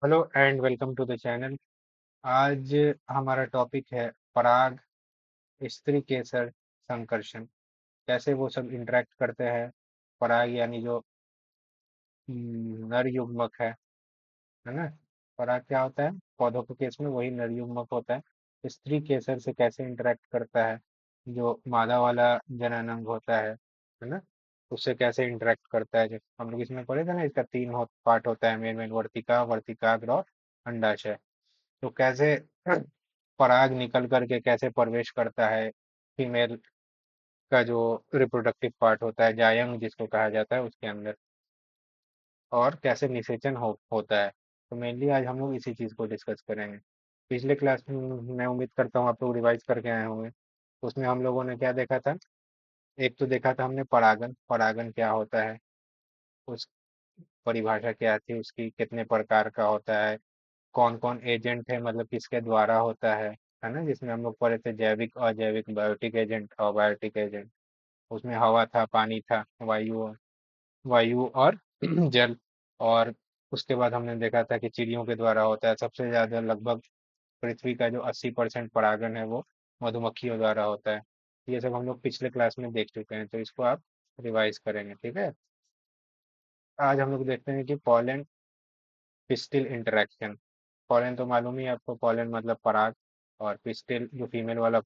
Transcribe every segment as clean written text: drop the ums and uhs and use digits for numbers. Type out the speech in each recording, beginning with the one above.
Hello and welcome to the channel. आज हमारा topic है पराग, स्त्री केसर, संकर्षण। कैसे वो सब इंटरेक्ट करते हैं। पराग यानी जो नर युग्मक है ना। पराग क्या होता है? पौधों के केस में वही नर युग्मक होता है। स्त्री केसर से कैसे इंटरेक्ट करता है, जो मादा वाला जननांग होता है ना। उससे कैसे इंटरेक्ट करता है, जो हम लोग इसमें पढ़े थे ना। इसका तीन पार्ट होता है, मेन मेन वर्तिका, वर्तिकाग्र और अंडाशय। तो कैसे पराग निकल करके कैसे प्रवेश करता है फीमेल का जो रिप्रोडक्टिव पार्ट होता है, जायंग जिसको कहा जाता है, उसके अंदर, और कैसे निषेचन होता है। तो मेनली आज हम लोग इसी चीज को डिस्कस करेंगे। पिछले क्लास में मैं उम्मीद करता हूँ आप लोग रिवाइज करके आए होंगे। उसमें हम लोगों ने क्या देखा था? एक तो देखा था हमने परागन, परागन क्या होता है, उस परिभाषा क्या थी उसकी, कितने प्रकार का होता है, कौन कौन एजेंट है, मतलब किसके द्वारा होता है ना। जिसमें हम लोग पढ़े थे जैविक, अजैविक, बायोटिक एजेंट, अबायोटिक एजेंट। उसमें हवा था, पानी था, वायु, वायु और जल। और उसके बाद हमने देखा था कि चिड़ियों के द्वारा होता है सबसे ज्यादा। लगभग पृथ्वी का जो 80% परागन है वो मधुमक्खियों द्वारा होता है। ये सब हम लोग पिछले क्लास में देख चुके हैं, तो इसको आप रिवाइज करेंगे, ठीक है। आज हम लोग देखते हैं कि पॉलन पिस्टिल इंटरेक्शन। पॉलन तो मालूम ही है आपको, पॉलन मतलब पराग। और पिस्टिल जो फीमेल वाला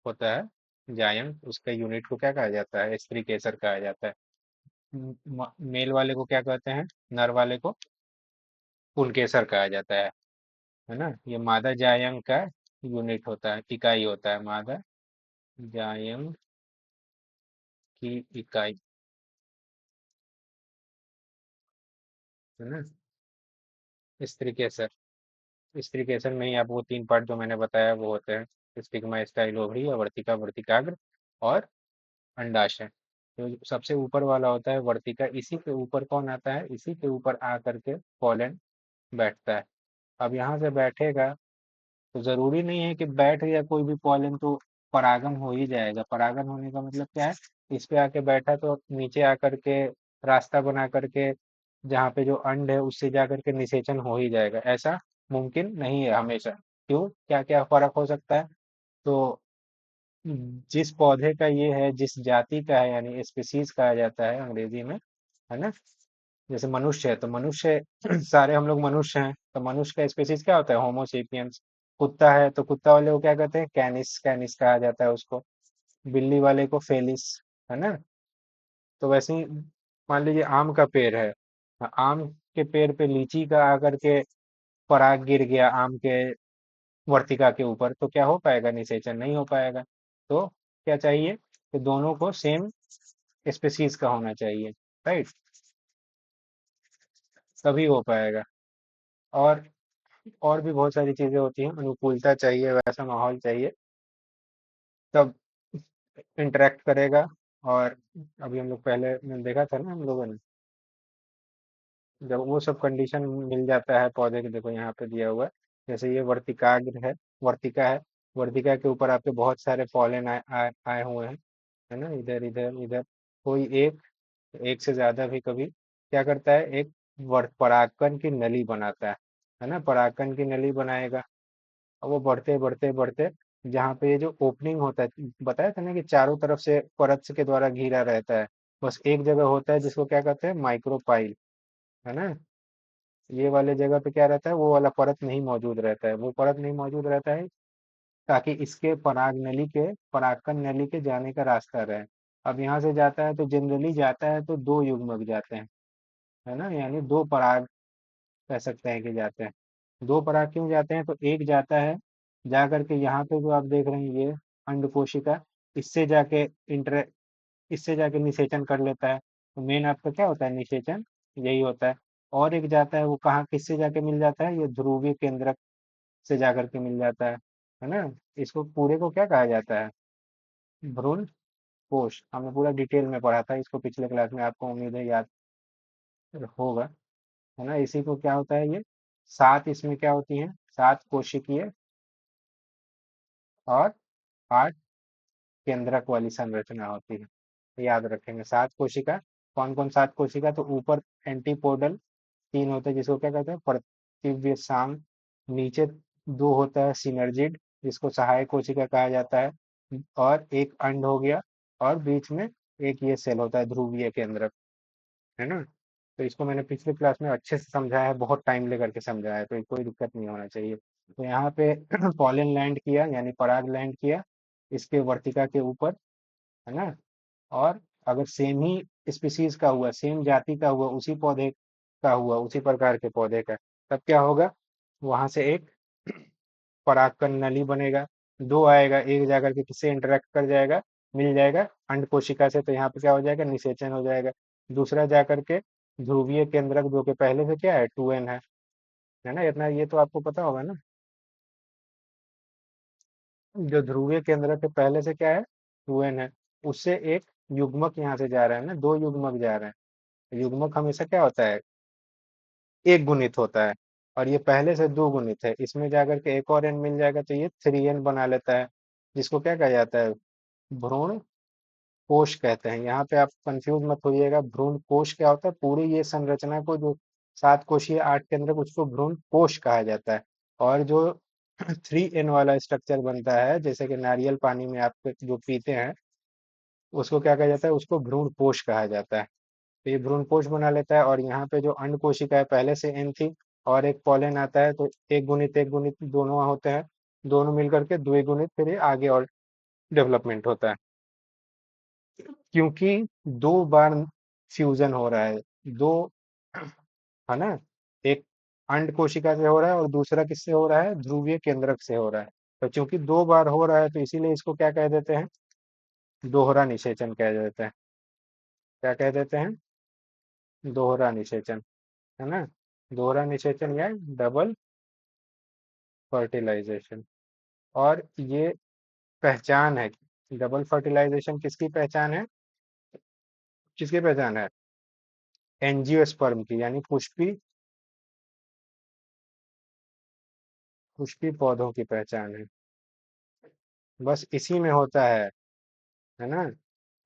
होता है, जायम, उसके यूनिट को क्या कहा जाता है? स्त्री केसर कहा जाता है। मेल वाले को क्या कहते हैं? नर वाले को पुंकेसर कहा जाता है ना। ये मादा जायम का यूनिट होता है, इकाई होता है, मादा जायम की इकाई, है ना। स्त्री केसर, स्त्री केसर में ही आप वो तीन पार्ट जो मैंने बताया वो होते हैं, स्टिग्मा, स्टाइल, ओवरी, वर्तिका, वर्तिकाग्र और अंडाशय। तो जो सबसे ऊपर वाला होता है वर्तिका, इसी के ऊपर कौन आता है? इसी के ऊपर आ करके पॉलन बैठता है। अब यहाँ से बैठेगा तो जरूरी नहीं है कि बैठ गया कोई भी पॉलन तो परागन हो ही जाएगा। परागन होने का मतलब क्या है? इस पे आके बैठा तो नीचे आकर के रास्ता बना करके जहाँ पे जो अंड है उससे जा करके निषेचन हो ही जाएगा, ऐसा मुमकिन नहीं है हमेशा। क्यों? क्या क्या फर्क हो सकता है? तो जिस पौधे का ये है, जिस जाति का है, यानी स्पीसीज कहा जाता है अंग्रेजी में, है ना। जैसे मनुष्य है तो मनुष्य सारे हम लोग मनुष्य हैं, तो मनुष्य का स्पीसीज क्या होता है? होमोसेपियंस। कुत्ता है तो कुत्ता वाले को क्या कहते हैं? कैनिस, कैनिस कहा जाता है उसको। बिल्ली वाले को फेलिस, है ना। तो वैसे ही मान लीजिए आम का पेड़ है, आम के पेड़ पे लीची का आकर के पराग गिर गया आम के वर्तिका के ऊपर, तो क्या हो पाएगा? निषेचन नहीं हो पाएगा। तो क्या चाहिए कि दोनों को सेम स्पीसीज का होना चाहिए, राइट, तभी हो पाएगा। और और भी बहुत सारी चीजें होती हैं, अनुकूलता चाहिए, वैसा माहौल चाहिए, तब इंटरेक्ट करेगा। और अभी हम लोग पहले में देखा था ना हम लोगों ने, जब वो सब कंडीशन मिल जाता है पौधे के, देखो यहाँ पे दिया हुआ है। जैसे ये वर्तिकाग्र है, वर्तिका है, वर्तिका के ऊपर आपके बहुत सारे पॉलन आए हुए हैं, है ना। इधर इधर इधर, कोई एक, एक से ज्यादा भी कभी क्या करता है, एक परागकण की नली बनाता है ना। परागकण की नली बनाएगा। अब वो बढ़ते बढ़ते बढ़ते, जहाँ पे ये जो ओपनिंग होता है, बताया था ना कि चारों तरफ से परत के द्वारा घिरा रहता है, बस एक जगह होता है जिसको क्या कहते हैं? माइक्रोपाइल, है ना। ये वाले जगह पे क्या रहता है? वो वाला परत नहीं मौजूद रहता है, वो परत नहीं मौजूद रहता है ताकि इसके पराग नली के, परागकण नली के जाने का रास्ता रहे। अब यहाँ से जाता है तो जनरली जाता है तो दो युग्मक जाते हैं, है ना, यानी दो पराग कह सकते हैं कि जाते हैं। दो पराग क्यों जाते हैं? तो एक जाता है जा करके यहाँ पे जो आप देख रहे हैं ये अंड कोशिका, इससे जाके इंटर, इससे जाके निषेचन कर लेता है। तो मेन आपका क्या होता है? निषेचन, यही होता है। और एक जाता है, वो कहाँ किससे जाके मिल जाता है? ये ध्रुवीय केंद्रक से जाकर के मिल जाता है ना। इसको पूरे को क्या कहा जाता है? भ्रूण कोश। हमने पूरा डिटेल में पढ़ा था इसको पिछले क्लास में, आपको उम्मीद है याद होगा, है ना। इसी को क्या होता है ये, सात इसमें क्या होती हैं? सात कोशिकीय और आठ केंद्रक वाली संरचना होती है। याद रखेंगे सात कोशिका। कौन कौन सात कोशिका? तो ऊपर एंटीपोडल तीन होते हैं जिसको क्या कहते हैं? तीव्य साम, नीचे दो होता है सिनर्जिड जिसको सहायक कोशिका कहा जाता है, और एक अंड हो गया, और बीच में एक ये सेल होता है ध्रुवीय केंद्रक, है ना। तो इसको मैंने पिछले क्लास में अच्छे से समझाया है, बहुत टाइम लेकर के समझाया है, तो कोई दिक्कत नहीं होना चाहिए। तो यहाँ पे पॉलन लैंड किया यानी पराग लैंड किया इसके वर्तिका के ऊपर, है ना। और अगर सेम ही स्पीसीज का हुआ, सेम जाति का हुआ, उसी पौधे का हुआ, उसी प्रकार के पौधे का, तब क्या होगा, वहां से एक परागकण नली बनेगा, दो आएगा, एक जाकर के किससे इंटरेक्ट कर जाएगा, मिल जाएगा अंड कोशिका से, तो यहाँ पे क्या हो जाएगा, निषेचन हो जाएगा। दूसरा जाकर के ध्रुवीय केंद्रक जो कि पहले से क्या है 2n है ना, इतना ये तो आपको पता होगा ना। जो ध्रुवीय केंद्रक के पहले से क्या है 2n है, उससे एक युग्मक यहाँ से जा रहा है ना, दो युग्मक जा रहे हैं। युग्मक हमेशा क्या होता है, एक गुणित होता है, और ये पहले से दो गुणित है, इसमें जाकर के एक और n मिल जाएगा तो ये 3n बना लेता है, जिसको क्या कहा जाता है, भ्रूण कोश कहते हैं। यहाँ पे आप कंफ्यूज मत होइएगा, भ्रूण कोश क्या होता है, पूरी ये संरचना को जो 7 कोशीय 8 केंद्रक, उसको भ्रूण कोश कहा जाता है। और जो 3n वाला स्ट्रक्चर बनता है, जैसे कि नारियल पानी में आप जो पीते हैं, उसको क्या कहा जाता है, उसको भ्रूण कोश कहा जाता है। तो ये भ्रूण कोश बना लेता है, और यहाँ पे जो अंड कोशिका है पहले से n थी, और एक पॉलन आता है, तो एक गुणित दोनों होते हैं, दोनों मिलकर के द्विगुणित, फिर ये आगे और डेवलपमेंट होता है। क्योंकि दो बार फ्यूजन हो रहा है, दो, है ना, एक अंड कोशिका से हो रहा है और दूसरा किससे हो रहा है, ध्रुवीय केंद्रक से हो रहा है। तो चूंकि दो बार हो रहा है तो इसीलिए इसको क्या कह देते हैं, दोहरा निषेचन कह देते हैं। क्या कह देते हैं, दोहरा निषेचन, है ना। दोहरा निषेचन या डबल फर्टिलाइजेशन। और ये पहचान है, डबल फर्टिलाइजेशन किसकी पहचान है, किसकी पहचान है, एंजियोस्पर्म की, यानी पुष्पी, पुष्पी पौधों की पहचान है। बस इसी में होता है ना।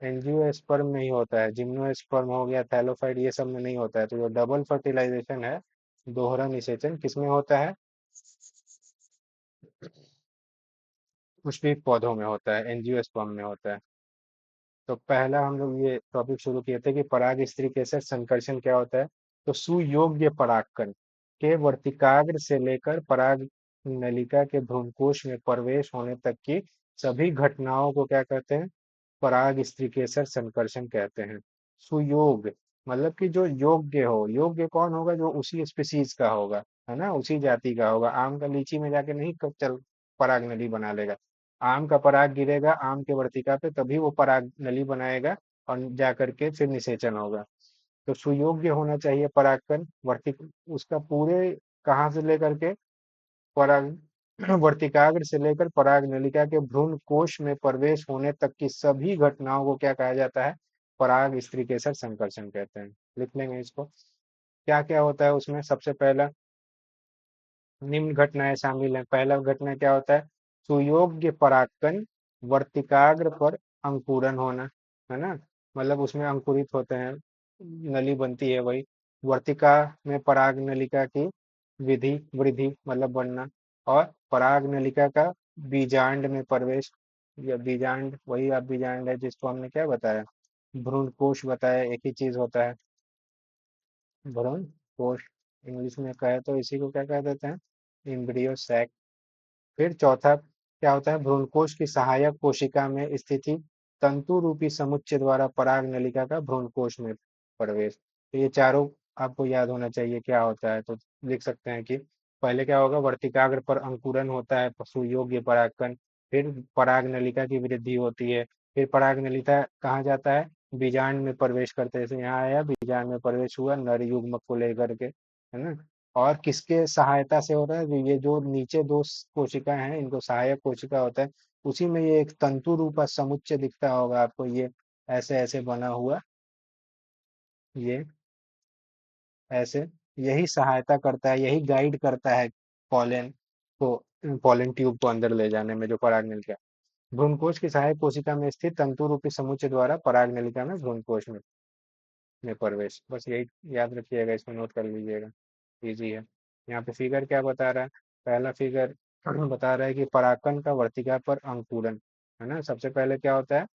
एंजियोस्पर्म में ही होता है, जिम्नोस्पर्म हो गया, थैलोफाइट, ये सब में नहीं होता है। तो जो डबल फर्टिलाइजेशन है, दोहरा निषेचन, किसमें होता है, पुष्पी पौधों में होता है, एंजियोस्पर्म में होता है। तो पहला हम लोग ये टॉपिक शुरू किए थे कि पराग स्त्री केसर संकर्षण क्या होता है। तो सुयोग्य परागकण के वर्तिकाग्र से लेकर पराग नलिका के भ्रूणकोश में प्रवेश होने तक की सभी घटनाओं को क्या कहते हैं, पराग स्त्रीकेसर संकर्षण कहते हैं। सुयोग मतलब कि जो योग्य हो, योग्य कौन होगा, जो उसी स्पीसीज का होगा, है ना, उसी जाति का होगा। आम का लीची में जाके नहीं चल पराग नली बना लेगा, आम का पराग गिरेगा आम के वर्तिका पे, तभी वो पराग नली बनाएगा, और जा करके फिर निषेचन होगा। तो सुयोग्य होना चाहिए परागकण, वर्तिक उसका पूरे, कहाँ से लेकर के, पराग वर्तिकाग्र से लेकर पराग नलिका के भ्रूण कोश में प्रवेश होने तक की सभी घटनाओं को क्या कहा जाता है, पराग स्त्रीकेसर संकर्षण कहते हैं। लिख लेंगे इसको। क्या क्या होता है उसमें, सबसे पहला निम्न घटनाएं शामिल हैं। पहला घटना क्या होता है, सुयोग्य परागकण वर्तिकाग्र पर अंकुरन होना, है ना, मतलब उसमें अंकुरित होते हैं, नली बनती है वही। वर्तिका में पराग नलिका की विधि वृद्धि मतलब बनना, और पराग नलिका का बीजांड में प्रवेश, या बीजांड, वही आप बीजांड है जिसको हमने क्या बताया, भ्रूण कोश बताया, एक ही चीज होता है, भ्रूण कोश। इंग्लिश में कहे तो इसी को क्या कह देते हैं, एम्ब्रियो सैक। फिर चौथा क्या होता है, भ्रूणकोश की सहायक कोशिका में स्थिति तंतु रूपी समुच्चय द्वारा पराग नलिका का भ्रूणकोश में प्रवेश। तो ये चारों आपको याद होना चाहिए क्या होता है। तो लिख सकते हैं कि पहले क्या होगा, वर्तिकाग्र पर अंकुरन होता है, सुयोग्य परागकण, फिर पराग नलिका की वृद्धि होती है, फिर पराग नलिका कहाँ जाता है, बीजांड में प्रवेश करते हैं, जैसे यहाँ आया बीजांड में प्रवेश हुआ नर युग्मक को लेकर के, है ना। और किसके सहायता से हो रहा है, ये जो नीचे दो कोशिका हैं, इनको सहायक कोशिका होता है, उसी में ये एक तंतु रूपा समुच्चय दिखता होगा आपको, ये ऐसे ऐसे बना हुआ, ये ऐसे, यही सहायता करता है, यही गाइड करता है पॉलन को, पॉलन ट्यूब को अंदर ले जाने में, जो पराग नलिका, भ्रूणकोश की सहायक कोशिका में स्थित तंतु रूपी समुच्चय द्वारा पराग नलिका में भ्रूणकोश में प्रवेश। बस यही याद रखिएगा, इसमें नोट कर लीजिएगा, इजी है। यहाँ पे फिगर क्या बता रहा है? पहला फिगर बता रहा है कि परागकण का वर्तिका पर अंकुरन, है ना। सबसे पहले क्या होता है?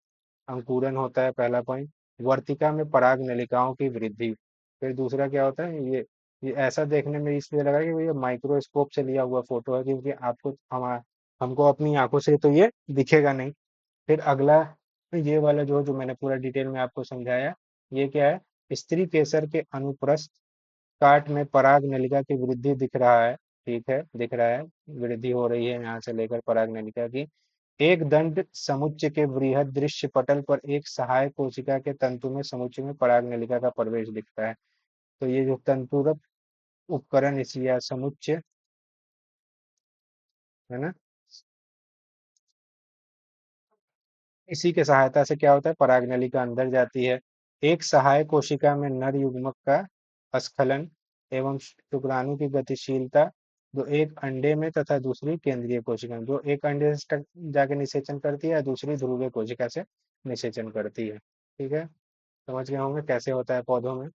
अंकुरन होता है, पहला पॉइंट। वर्तिका में पराग नलिकाओं की वृद्धि। फिर दूसरा क्या होता है? ये ऐसा देखने में इसलिए लगा कि ये माइक्रोस्कोप से लिया हुआ फोटो है, क्योंकि आपको हमको अपनी आंखों से तो ये दिखेगा नहीं। फिर अगला, ये वाला जो जो मैंने पूरा डिटेल में आपको समझाया, ये क्या है? स्त्री केसर के अनुप्रस्थ काट में पराग नलिका की वृद्धि दिख रहा है। ठीक है, दिख रहा है, वृद्धि हो रही है यहाँ से लेकर पराग नलिका की। एक दंड समुच्चय के वृहद दृश्य पटल पर एक सहायक कोशिका के तंतु में समुच्चय में पराग नलिका का प्रवेश दिखता है। तो ये जो तंतुरक उपकरण इस या समुच्चय, है ना, इसी के सहायता से क्या होता है? परागनलिका अंदर जाती है। एक सहायक कोशिका में नर युग्मक का स्खलन एवं शुक्राणु की गतिशीलता, जो एक अंडे में तथा दूसरी केंद्रीय कोशिका में, जो एक अंडे से जाके निषेचन करती है, दूसरी ध्रुवीय कोशिका से निषेचन करती है। ठीक है, समझ गए होंगे कैसे होता है पौधों में।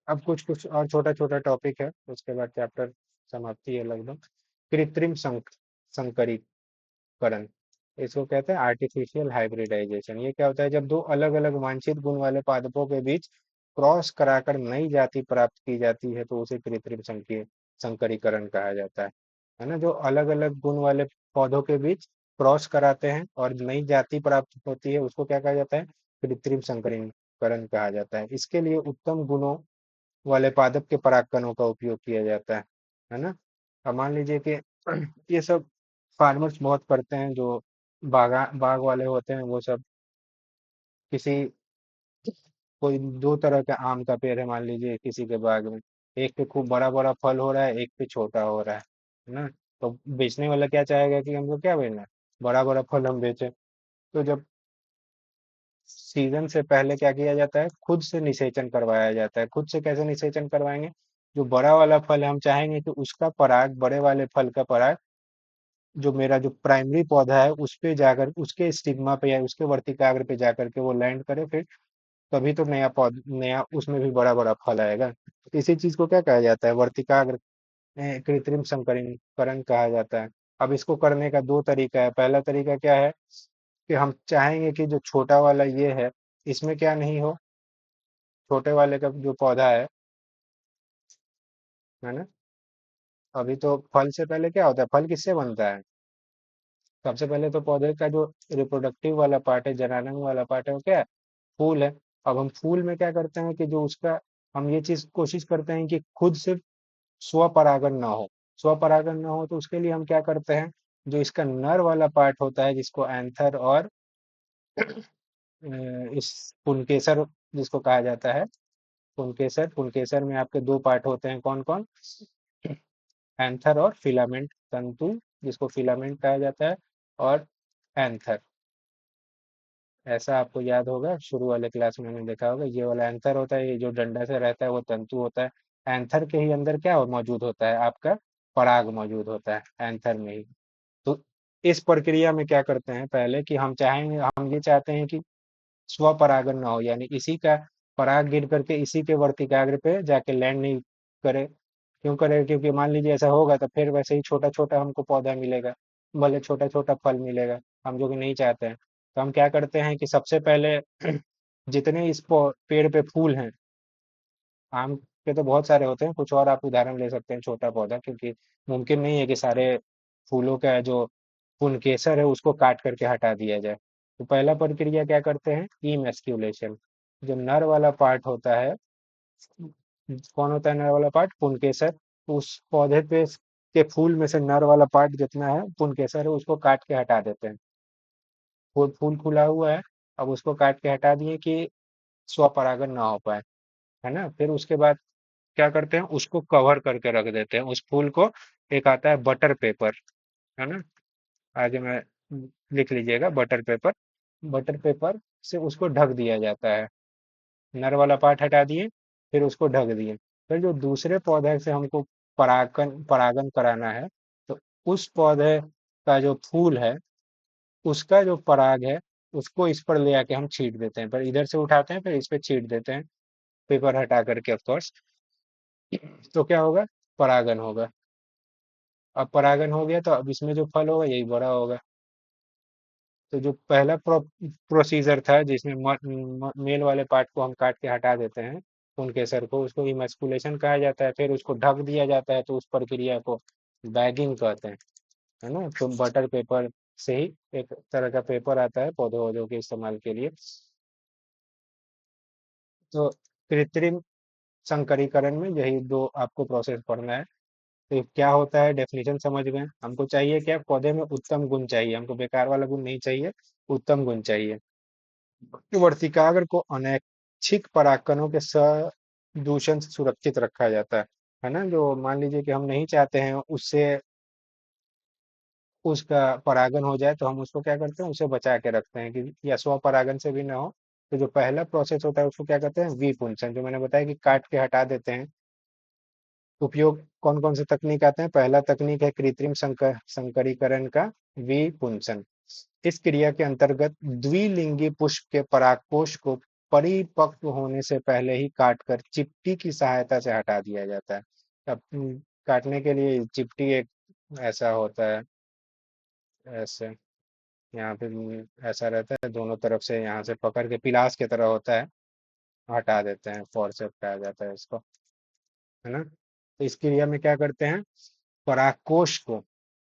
अब कुछ कुछ और छोटा छोटा टॉपिक है, उसके बाद चैप्टर समाप्ति है लगभग। कृत्रिम संकरीकरण, इसको कहते हैं आर्टिफिशियल हाइब्रिडाइजेशन। ये क्या होता है? जब दो अलग अलग वांछित गुण वाले पादपों के बीच क्रॉस कराकर नई जाति प्राप्त की जाती है, तो उसे कृत्रिम संकरीकरण कहा जाता है ना। जो अलग अलग गुण वाले पौधों के बीच क्रॉस कराते हैं और नई जाति प्राप्त होती है, उसको क्या कहा जाता है? कृत्रिम संकरीकरण कहा जाता है। इसके लिए उत्तम गुणों वाले पादप के परागकणों का उपयोग किया जाता है ना। अब मान लीजिए कि ये सब फार्मर्स बहुत करते हैं, जो बाग वाले होते हैं, वो सब किसी, कोई दो तरह का आम का पेड़ है मान लीजिए किसी के बाग में, एक पे खूब बड़ा बड़ा फल हो रहा है, एक पे छोटा हो रहा है ना। तो बेचने वाला क्या चाहेगा कि हमको क्या बेचना है? बड़ा बड़ा फल हम बेचें। तो जब सीजन से पहले क्या किया जाता है? खुद से निषेचन करवाया जाता है। खुद से कैसे निषेचन करवाएंगे? जो बड़ा वाला फल है, हम चाहेंगे कि उसका पराग, बड़े वाले फल का पराग, जो मेरा जो प्राइमरी पौधा है उस पे जाकर, उसके स्टिग्मा पे या उसके वर्तिकाग्र पे जाकर के वो लैंड करे, फिर तभी तो नया पौधा, नया उसमें भी बड़ा बड़ा फल आएगा। तो इसी चीज को क्या कहा जाता है? वर्तिकाग्र कृत्रिम संकरीकरण कहा जाता है। अब इसको करने का दो तरीका है। पहला तरीका क्या है? कि हम चाहेंगे कि जो छोटा वाला ये है, इसमें क्या नहीं हो, छोटे वाले का जो पौधा है ना। अभी तो फल से पहले क्या होता है? फल किससे बनता है? सबसे पहले तो पौधे का जो रिप्रोडक्टिव वाला पार्ट है, जनानंग वाला पार्ट है, वो क्या है? फूल है। अब हम फूल में क्या करते हैं कि जो उसका, हम ये चीज कोशिश करते हैं कि खुद से स्वपरागण ना हो। स्वपरागण ना हो तो उसके लिए हम क्या करते हैं? जो इसका नर वाला पार्ट होता है, जिसको एंथर और इस पुंकेसर जिसको कहा जाता है, पुंकेसर, पुंकेसर में आपके दो पार्ट होते हैं, कौन कौन? एंथर और फिलामेंट तंतु, जिसको फिलामेंट कहा जाता है, और एंथर। ऐसा आपको याद होगा, शुरू वाले क्लास में हमने देखा होगा, ये वाला एंथर होता है, ये जो डंडा से रहता है वो तंतु होता है। एंथर के ही अंदर क्या मौजूद होता है? आपका पराग मौजूद होता है एंथर में ही। तो इस प्रक्रिया में क्या करते हैं पहले, कि हम चाहेंगे, हम ये चाहते हैं कि स्वपरागण ना हो, यानी इसी का पराग गिर करके इसी के वर्तिकाग्र पे जाके लैंड नहीं करे। क्यों करे? क्योंकि मान लीजिए ऐसा होगा तो फिर वैसे ही छोटा छोटा हमको पौधा मिलेगा, भले छोटा छोटा फल मिलेगा, हम जो कि नहीं चाहते हैं। तो हम क्या करते हैं कि सबसे पहले जितने इस पेड़ पे फूल हैं, आम के तो बहुत सारे होते हैं, कुछ और आप उदाहरण ले सकते हैं छोटा पौधा, क्योंकि मुमकिन नहीं है कि सारे फूलों का जो पुंकेसर है उसको काट करके हटा दिया जाए। तो पहला प्रक्रिया क्या करते हैं? इमैस्क्युलेशन। जो नर वाला पार्ट होता है, कौन होता है नर वाला पार्ट? पुंकेसर। उस पौधे पे के फूल में से नर वाला पार्ट जितना है पुंकेसर है, उसको काट के हटा देते हैं। फूल फूल खुला हुआ है, अब उसको काट के हटा दिए कि स्वपरागण ना हो पाए, है ना। फिर उसके बाद क्या करते हैं? उसको कवर करके रख देते हैं उस फूल को। एक आता है बटर पेपर, है ना, आगे में लिख लीजिएगा, बटर पेपर। बटर पेपर से उसको ढक दिया जाता है। नर वाला पार्ट हटा दिए, फिर उसको ढक दिए। फिर जो दूसरे पौधे से हमको परागन परागन कराना है, तो उस पौधे का जो फूल है, उसका जो पराग है, उसको इस पर ले आके हम छींट देते हैं। पर इधर से उठाते हैं, फिर इस पे छींट देते हैं, पेपर हटा करके ऑफ कोर्स। तो क्या होगा? परागन होगा। अब परागन हो गया तो अब इसमें जो फल होगा यही बड़ा होगा। तो जो पहला प्रोसीजर था जिसमें मेल वाले पार्ट को हम काट के हटा देते हैं, उनके सर को, उसको इमस्कुलेशन कहा जाता है। फिर उसको ढक दिया जाता है, तो उस प्रक्रिया को बैगिंग कहते हैं, है ना। तो बटर पेपर से ही एक तरह का पेपर आता है पौधों वौधों के इस्तेमाल के लिए। तो कृत्रिम संकरीकरण में यही दो आपको प्रोसेस पढ़ना है। तो क्या होता है, डेफिनेशन समझ गए। हमको चाहिए क्या, पौधे में उत्तम गुण चाहिए, हमको बेकार वाला गुण नहीं चाहिए, उत्तम गुण चाहिए। वर्तिकाग्र को अनैच्छिक परागकणों के दूषण से सुरक्षित रखा जाता है ना। जो मान लीजिए कि हम नहीं चाहते हैं उससे उसका परागन हो जाए, तो हम उसको क्या करते हैं, उसे बचा के रखते हैं कि या स्व परागन से भी ना हो। तो जो पहला प्रोसेस होता है उसको क्या कहते हैं, विपुंसन, जो मैंने बताया कि काट के हटा देते हैं। उपयोग कौन कौन से तकनीक आते हैं, पहला तकनीक है कृत्रिम संकरीकरण का विपुंसन। इस क्रिया के अंतर्गत द्विलिंगी पुष्प के परागकोश को परिपक्व होने से पहले ही काटकर चिपटी की सहायता से हटा दिया जाता है। अब काटने के लिए चिपटी एक ऐसा होता है, ऐसे यहाँ पे ऐसा रहता है, दोनों तरफ से यहाँ से पकड़ के पिलास की तरह होता है, हटा देते हैं, फोर्स से हटाया जाता है इसको, है ना। तो इस क्रिया में क्या करते हैं, परागकोश को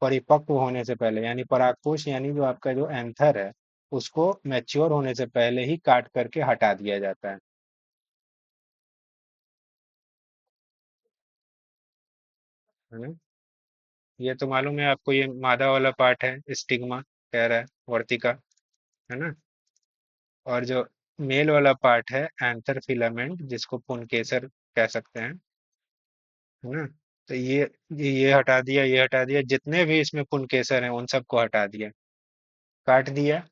परिपक्व होने से पहले, यानी परागकोश यानी जो आपका जो एंथर है, उसको मैच्योर होने से पहले ही काट करके हटा दिया जाता है ना। ये तो मालूम है आपको, ये मादा वाला पार्ट है, स्टिग्मा कह रहा है, वर्तिका, है ना। और जो मेल वाला पार्ट है एंथर फिलामेंट, जिसको पुंकेसर कह सकते हैं, है ना। तो ये हटा दिया, ये हटा दिया, जितने भी इसमें पुंकेसर हैं उन सबको हटा दिया, काट दिया।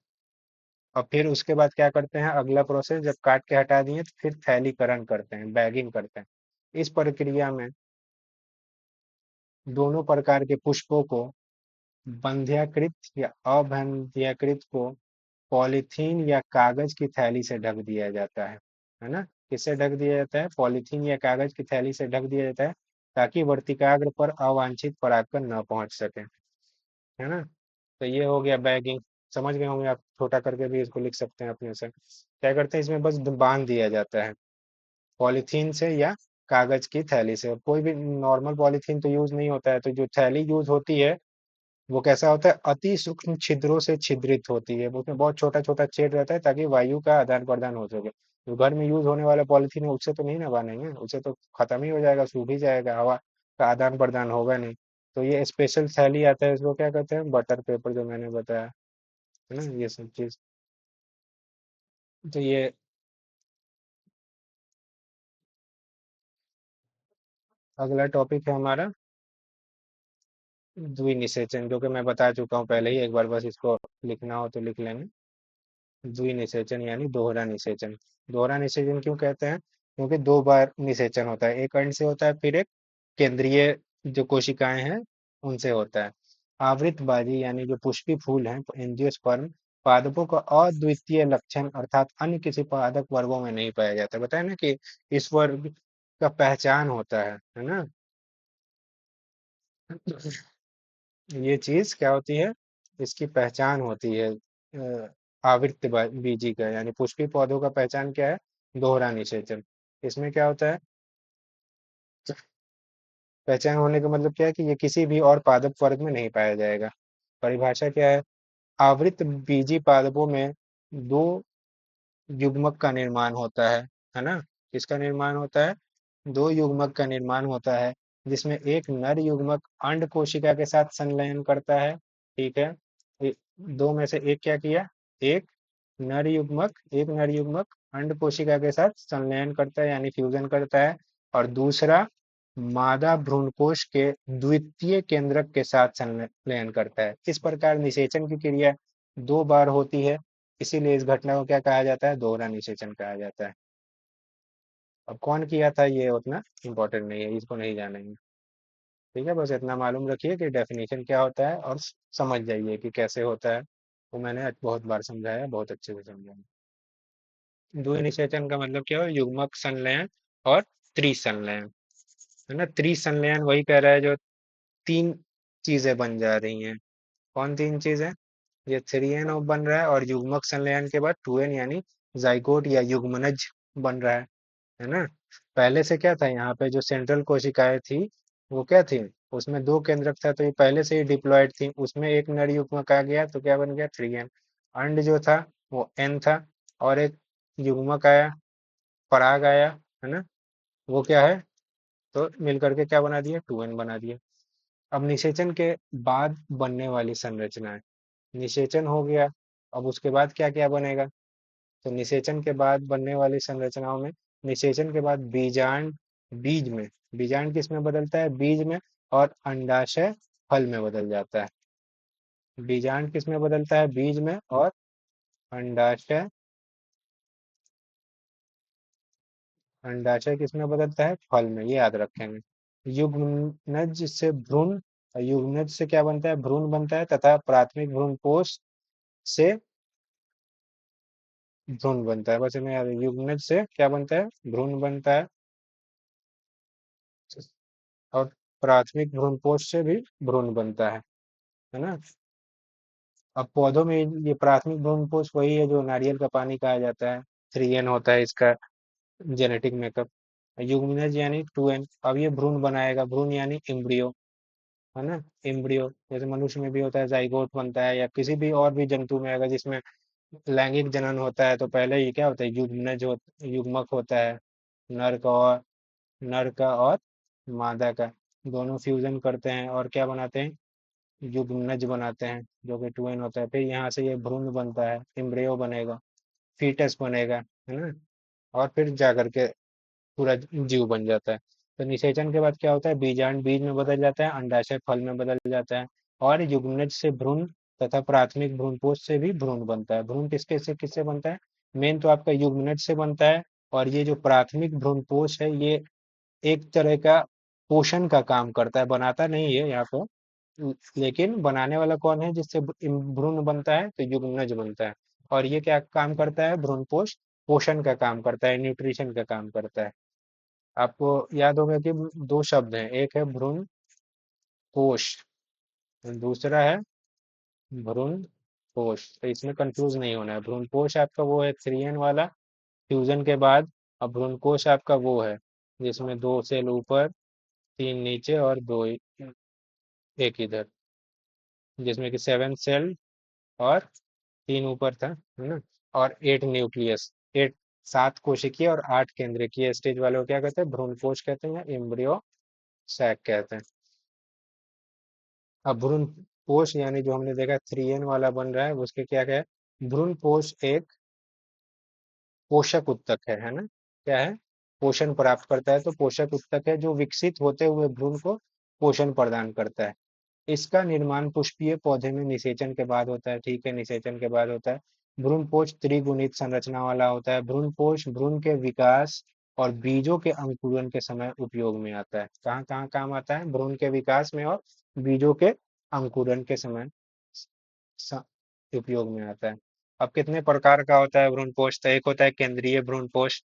और फिर उसके बाद क्या करते हैं, अगला प्रोसेस, जब काट के हटा दिए तो फिर थैलीकरण करते हैं, बैगिंग करते हैं। इस प्रक्रिया में दोनों प्रकार के पुष्पों को बंध्याकृत या अबंध्याकृत को पॉलीथीन या कागज की थैली से ढक दिया जाता है ना। किससे ढक दिया जाता है, पॉलीथीन या कागज की थैली से ढक दिया जाता है, ताकि वर्तिकाग्र पर अवांछित परागकण न पहुंच सके, है ना। तो ये हो गया बैगिंग, समझ गए होंगे आप, छोटा करके भी इसको लिख सकते हैं अपने से। क्या करते हैं, इसमें बस बांध दिया जाता है पॉलीथीन से या कागज की थैली से। कोई भी नॉर्मल पॉलीथीन तो यूज नहीं होता है, तो जो थैली यूज होती है वो कैसा होता है, अति सूक्ष्म छिद्रों से छिद्रित होती है, उसमें बहुत छोटा छोटा छेद रहता है ताकि वायु का आदान प्रदान हो सके। जो घर में यूज होने वाला पॉलीथीन है उससे तो नहीं ना बनेंगे, उससे तो खत्म ही हो जाएगा, सूख ही जाएगा, हवा का आदान प्रदान होगा नहीं। तो ये स्पेशल थैली आता है, इसको क्या कहते हैं, बटर पेपर, जो मैंने बताया, है ना, ये सब चीज। तो ये अगला टॉपिक है हमारा द्विनिषेचन, जो कि मैं बता चुका हूँ पहले ही एक बार, बस इसको लिखना हो तो लिख लेंगे। द्विनिषेचन यानी दोहरा निषेचन। दोहरा निषेचन क्यों कहते हैं, क्योंकि दो बार निषेचन होता है, एक अंड से होता है, फिर एक केंद्रीय जो कोशिकाएं हैं उनसे होता है। आवृतबाजी यानी जो पुष्पी फूल हैं, एंजियोस्पर्म, पादपों का अद्वितीय लक्षण अर्थात अन्य किसी पादप वर्गों में नहीं पाया जाता। बताया ना कि इस वर्ग का पहचान होता है ना। ये चीज क्या होती है, इसकी पहचान होती है, आवृत्त बीजी का, यानी पुष्पी पौधों का पहचान क्या है, दोहरा निषेचन। इसमें क्या होता है, पहचान होने का मतलब क्या है कि ये किसी भी और पादप वर्ग में नहीं पाया जाएगा। परिभाषा क्या है, आवृत्त बीजी पादपों में दो युग्मक का निर्माण होता है ना। किसका निर्माण होता है, दो युग्मक का निर्माण होता है, जिसमें एक नर युग्मक अंड कोशिका के साथ संलयन करता है, ठीक है। दो में से एक क्या किया, एक एक नर युग्मक अंड कोशिका के साथ संलयन करता है यानी फ्यूजन करता है, और दूसरा मादा भ्रूणकोश के द्वितीय केंद्रक के साथ संलयन करता है। इस प्रकार निषेचन की क्रिया दो बार होती है, इसीलिए इस घटना को क्या कहा जाता है, दोहरा निषेचन कहा जाता है। अब कौन किया था ये उतना इम्पोर्टेंट नहीं है, इसको नहीं जानेंगे, ठीक है। बस इतना मालूम रखिए कि डेफिनेशन क्या होता है, और समझ जाइए कि कैसे होता है। वो मैंने बहुत बार समझाया, बहुत अच्छे से समझाया। द्वि निषेचन का मतलब क्या है, युग्मक संलयन और त्रिसंलयन। है ना। त्रिसंलयन वही कह रहा है जो तीन चीजें बन जा रही हैं। कौन तीन चीजें? ये 3n बन रहा है, और युग्मक संलयन के बाद 2n यानी जाइगोट या युग्मनज बन रहा है ना। पहले से क्या था, यहाँ पे जो सेंट्रल कोशिकाएं थी वो क्या थी, उसमें दो केंद्रक था, तो ये पहले से ही डिप्लॉयड थी, उसमें एक नर युग्मक आ गया तो क्या बन गया 3n। अंड जो था वो n था, और एक युग्मक आया, पराग आया, है ना, वो क्या है, तो मिलकर के क्या बना दिया, 2n बना दिया। अब निषेचन के बाद बनने वाली संरचनाएं, निषेचन हो गया, अब उसके बाद क्या क्या बनेगा, तो निषेचन के बाद बनने वाली संरचनाओं में, निषेचन के बाद बीजांड, बीज में, बीजांड किस में बदलता है, बीज में, और अंडाशय फल में बदल जाता है। बीजांड किस में बदलता है, बीज में, और अंडाशय, अंडाशय किस में बदलता है, फल में, ये याद रखेंगे। युग्मनज से भ्रूण, युग्मनज से क्या बनता है, भ्रूण बनता है, तथा प्राथमिक भ्रूणपोष से भ्रूण बनता है। बस इन्हें याद है, युग्मनज से क्या बनता है, भ्रूण बनता है, और प्राथमिक भ्रूणपोष से भी भ्रूण बनता है ना। अब पौधों में ये प्राथमिक भ्रूणपोष वही है जो नारियल का पानी कहा जाता है, 3n होता है इसका जेनेटिक मेकअप। युग्मनज यानी 2n। अब ये भ्रूण बनाएगा, भ्रूण यानी एम्ब्रियो, है ना। एम्ब्रियो जैसे मनुष्य में भी होता है, जाइगोट बनता है, या किसी भी और भी जंतु में अगर जिसमें लैंगिक जनन होता है, तो पहले ये क्या होता है, युग्मनज युग्मक होता है, नर का और नर का और मादा का, दोनों फ्यूजन करते हैं और क्या बनाते हैं, युग्मनज बनाते हैं, जो कि 2n होता है। फिर यहाँ से ये भ्रूण बनता है, एम्ब्रियो बनेगा, फीटस बनेगा, है ना, और फिर जा करके पूरा जीव बन जाता है। तो निषेचन के बाद क्या होता है, बीजांड बीज में बदल जाता है, अंडाशय फल में बदल जाता है, और युग्मनज से भ्रूण तथा प्राथमिक भ्रूणपोष से भी भ्रूण बनता है। भ्रूण किसके से किससे बनता है, मेन तो आपका युग्मनज से बनता है, और ये जो प्राथमिक भ्रूणपोष है ये एक तरह का पोषण का काम करता है, बनाता नहीं है यहाँ पे, लेकिन बनाने वाला कौन है, जिससे भ्रूण बनता है, तो युग्मनज बनता है। और ये क्या काम करता है, भ्रूणपोष पोषण का काम करता है, न्यूट्रिशन का काम करता है। आपको याद होगा कि दो शब्द हैं, एक है भ्रूण कोश, दूसरा है भ्रूण कोश, तो इसमें कंफ्यूज नहीं होना है। भ्रूण कोश आपका वो है 3n वाला फ्यूजन के बाद, अब भ्रूण कोश आपका वो है जिसमें दो सेल ऊपर, तीन नीचे, और दो एक इधर, जिसमें कि 7 सेल और तीन ऊपर था, है ना, और 8 न्यूक्लियस, 7 कोशिकीय और 8 केंद्रकीय स्टेज वाले को क्या कहते हैं, भ्रूण कोश कहते हैं, या एम्ब्रियो सैक कहते हैं। अब भ्रूण कोश यानी जो हमने देखा 3n वाला बन रहा है, उसके क्या क्या है, भ्रूण कोश एक पोषक उत्तक है ना, क्या है, पोषण प्राप्त करता है, तो पोषक उत्तक है जो विकसित होते हुए भ्रूण को पोषण प्रदान करता है। इसका निर्माण पुष्पीय पौधे में निषेचन के बाद होता है, ठीक है, निषेचन के बाद होता है। भ्रूणपोष त्रिगुणित संरचना वाला होता है। भ्रूणपोष भ्रूण के विकास और बीजों के अंकुरण के समय उपयोग में आता है। कहाँ कहाँ काम आता है, भ्रूण के विकास में और बीजों के अंकुरण के समय स- उपयोग में आता है। अब कितने प्रकार का होता है भ्रूणपोष, तो एक होता है केंद्रीय भ्रूणपोष,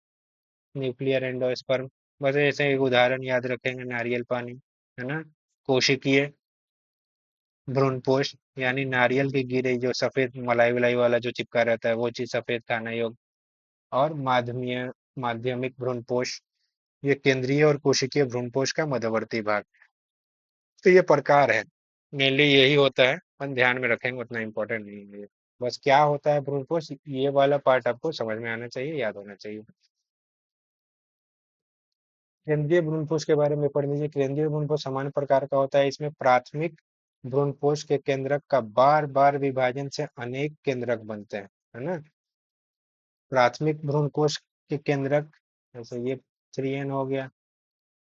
न्यूक्लियर एंडोस्पर्म, बस ऐसे एक उदाहरण याद रखेंगे, नारियल पानी, है ना। कोशिकीय भ्रूणपोष यानी नारियल की गिरी जो सफेद मलाई वलाई वाला जो चिपका रहता है वो चीज, सफेद खाना योग। और माध्यमिक भ्रूणपोष, ये केंद्रीय और कोशिकीय भ्रूणपोष का मध्यवर्ती भाग। तो ये प्रकार है, मेनली यही होता है, पर ध्यान में रखेंगे, उतना इम्पोर्टेंट नहीं है ये। बस क्या होता है भ्रूणपोष, ये वाला पार्ट आपको समझ में आना चाहिए, याद होना चाहिए। केंद्रीय भ्रूणपोष के बारे में पढ़ लीजिए। केंद्रीय भ्रूणपोष सामान्य प्रकार का होता है, इसमें प्राथमिक भ्रूणपोष के केंद्रक का बार बार विभाजन से अनेक केंद्रक बनते हैं, है ना। प्राथमिक भ्रूणकोष के केंद्रक, जैसे ये 3n हो गया,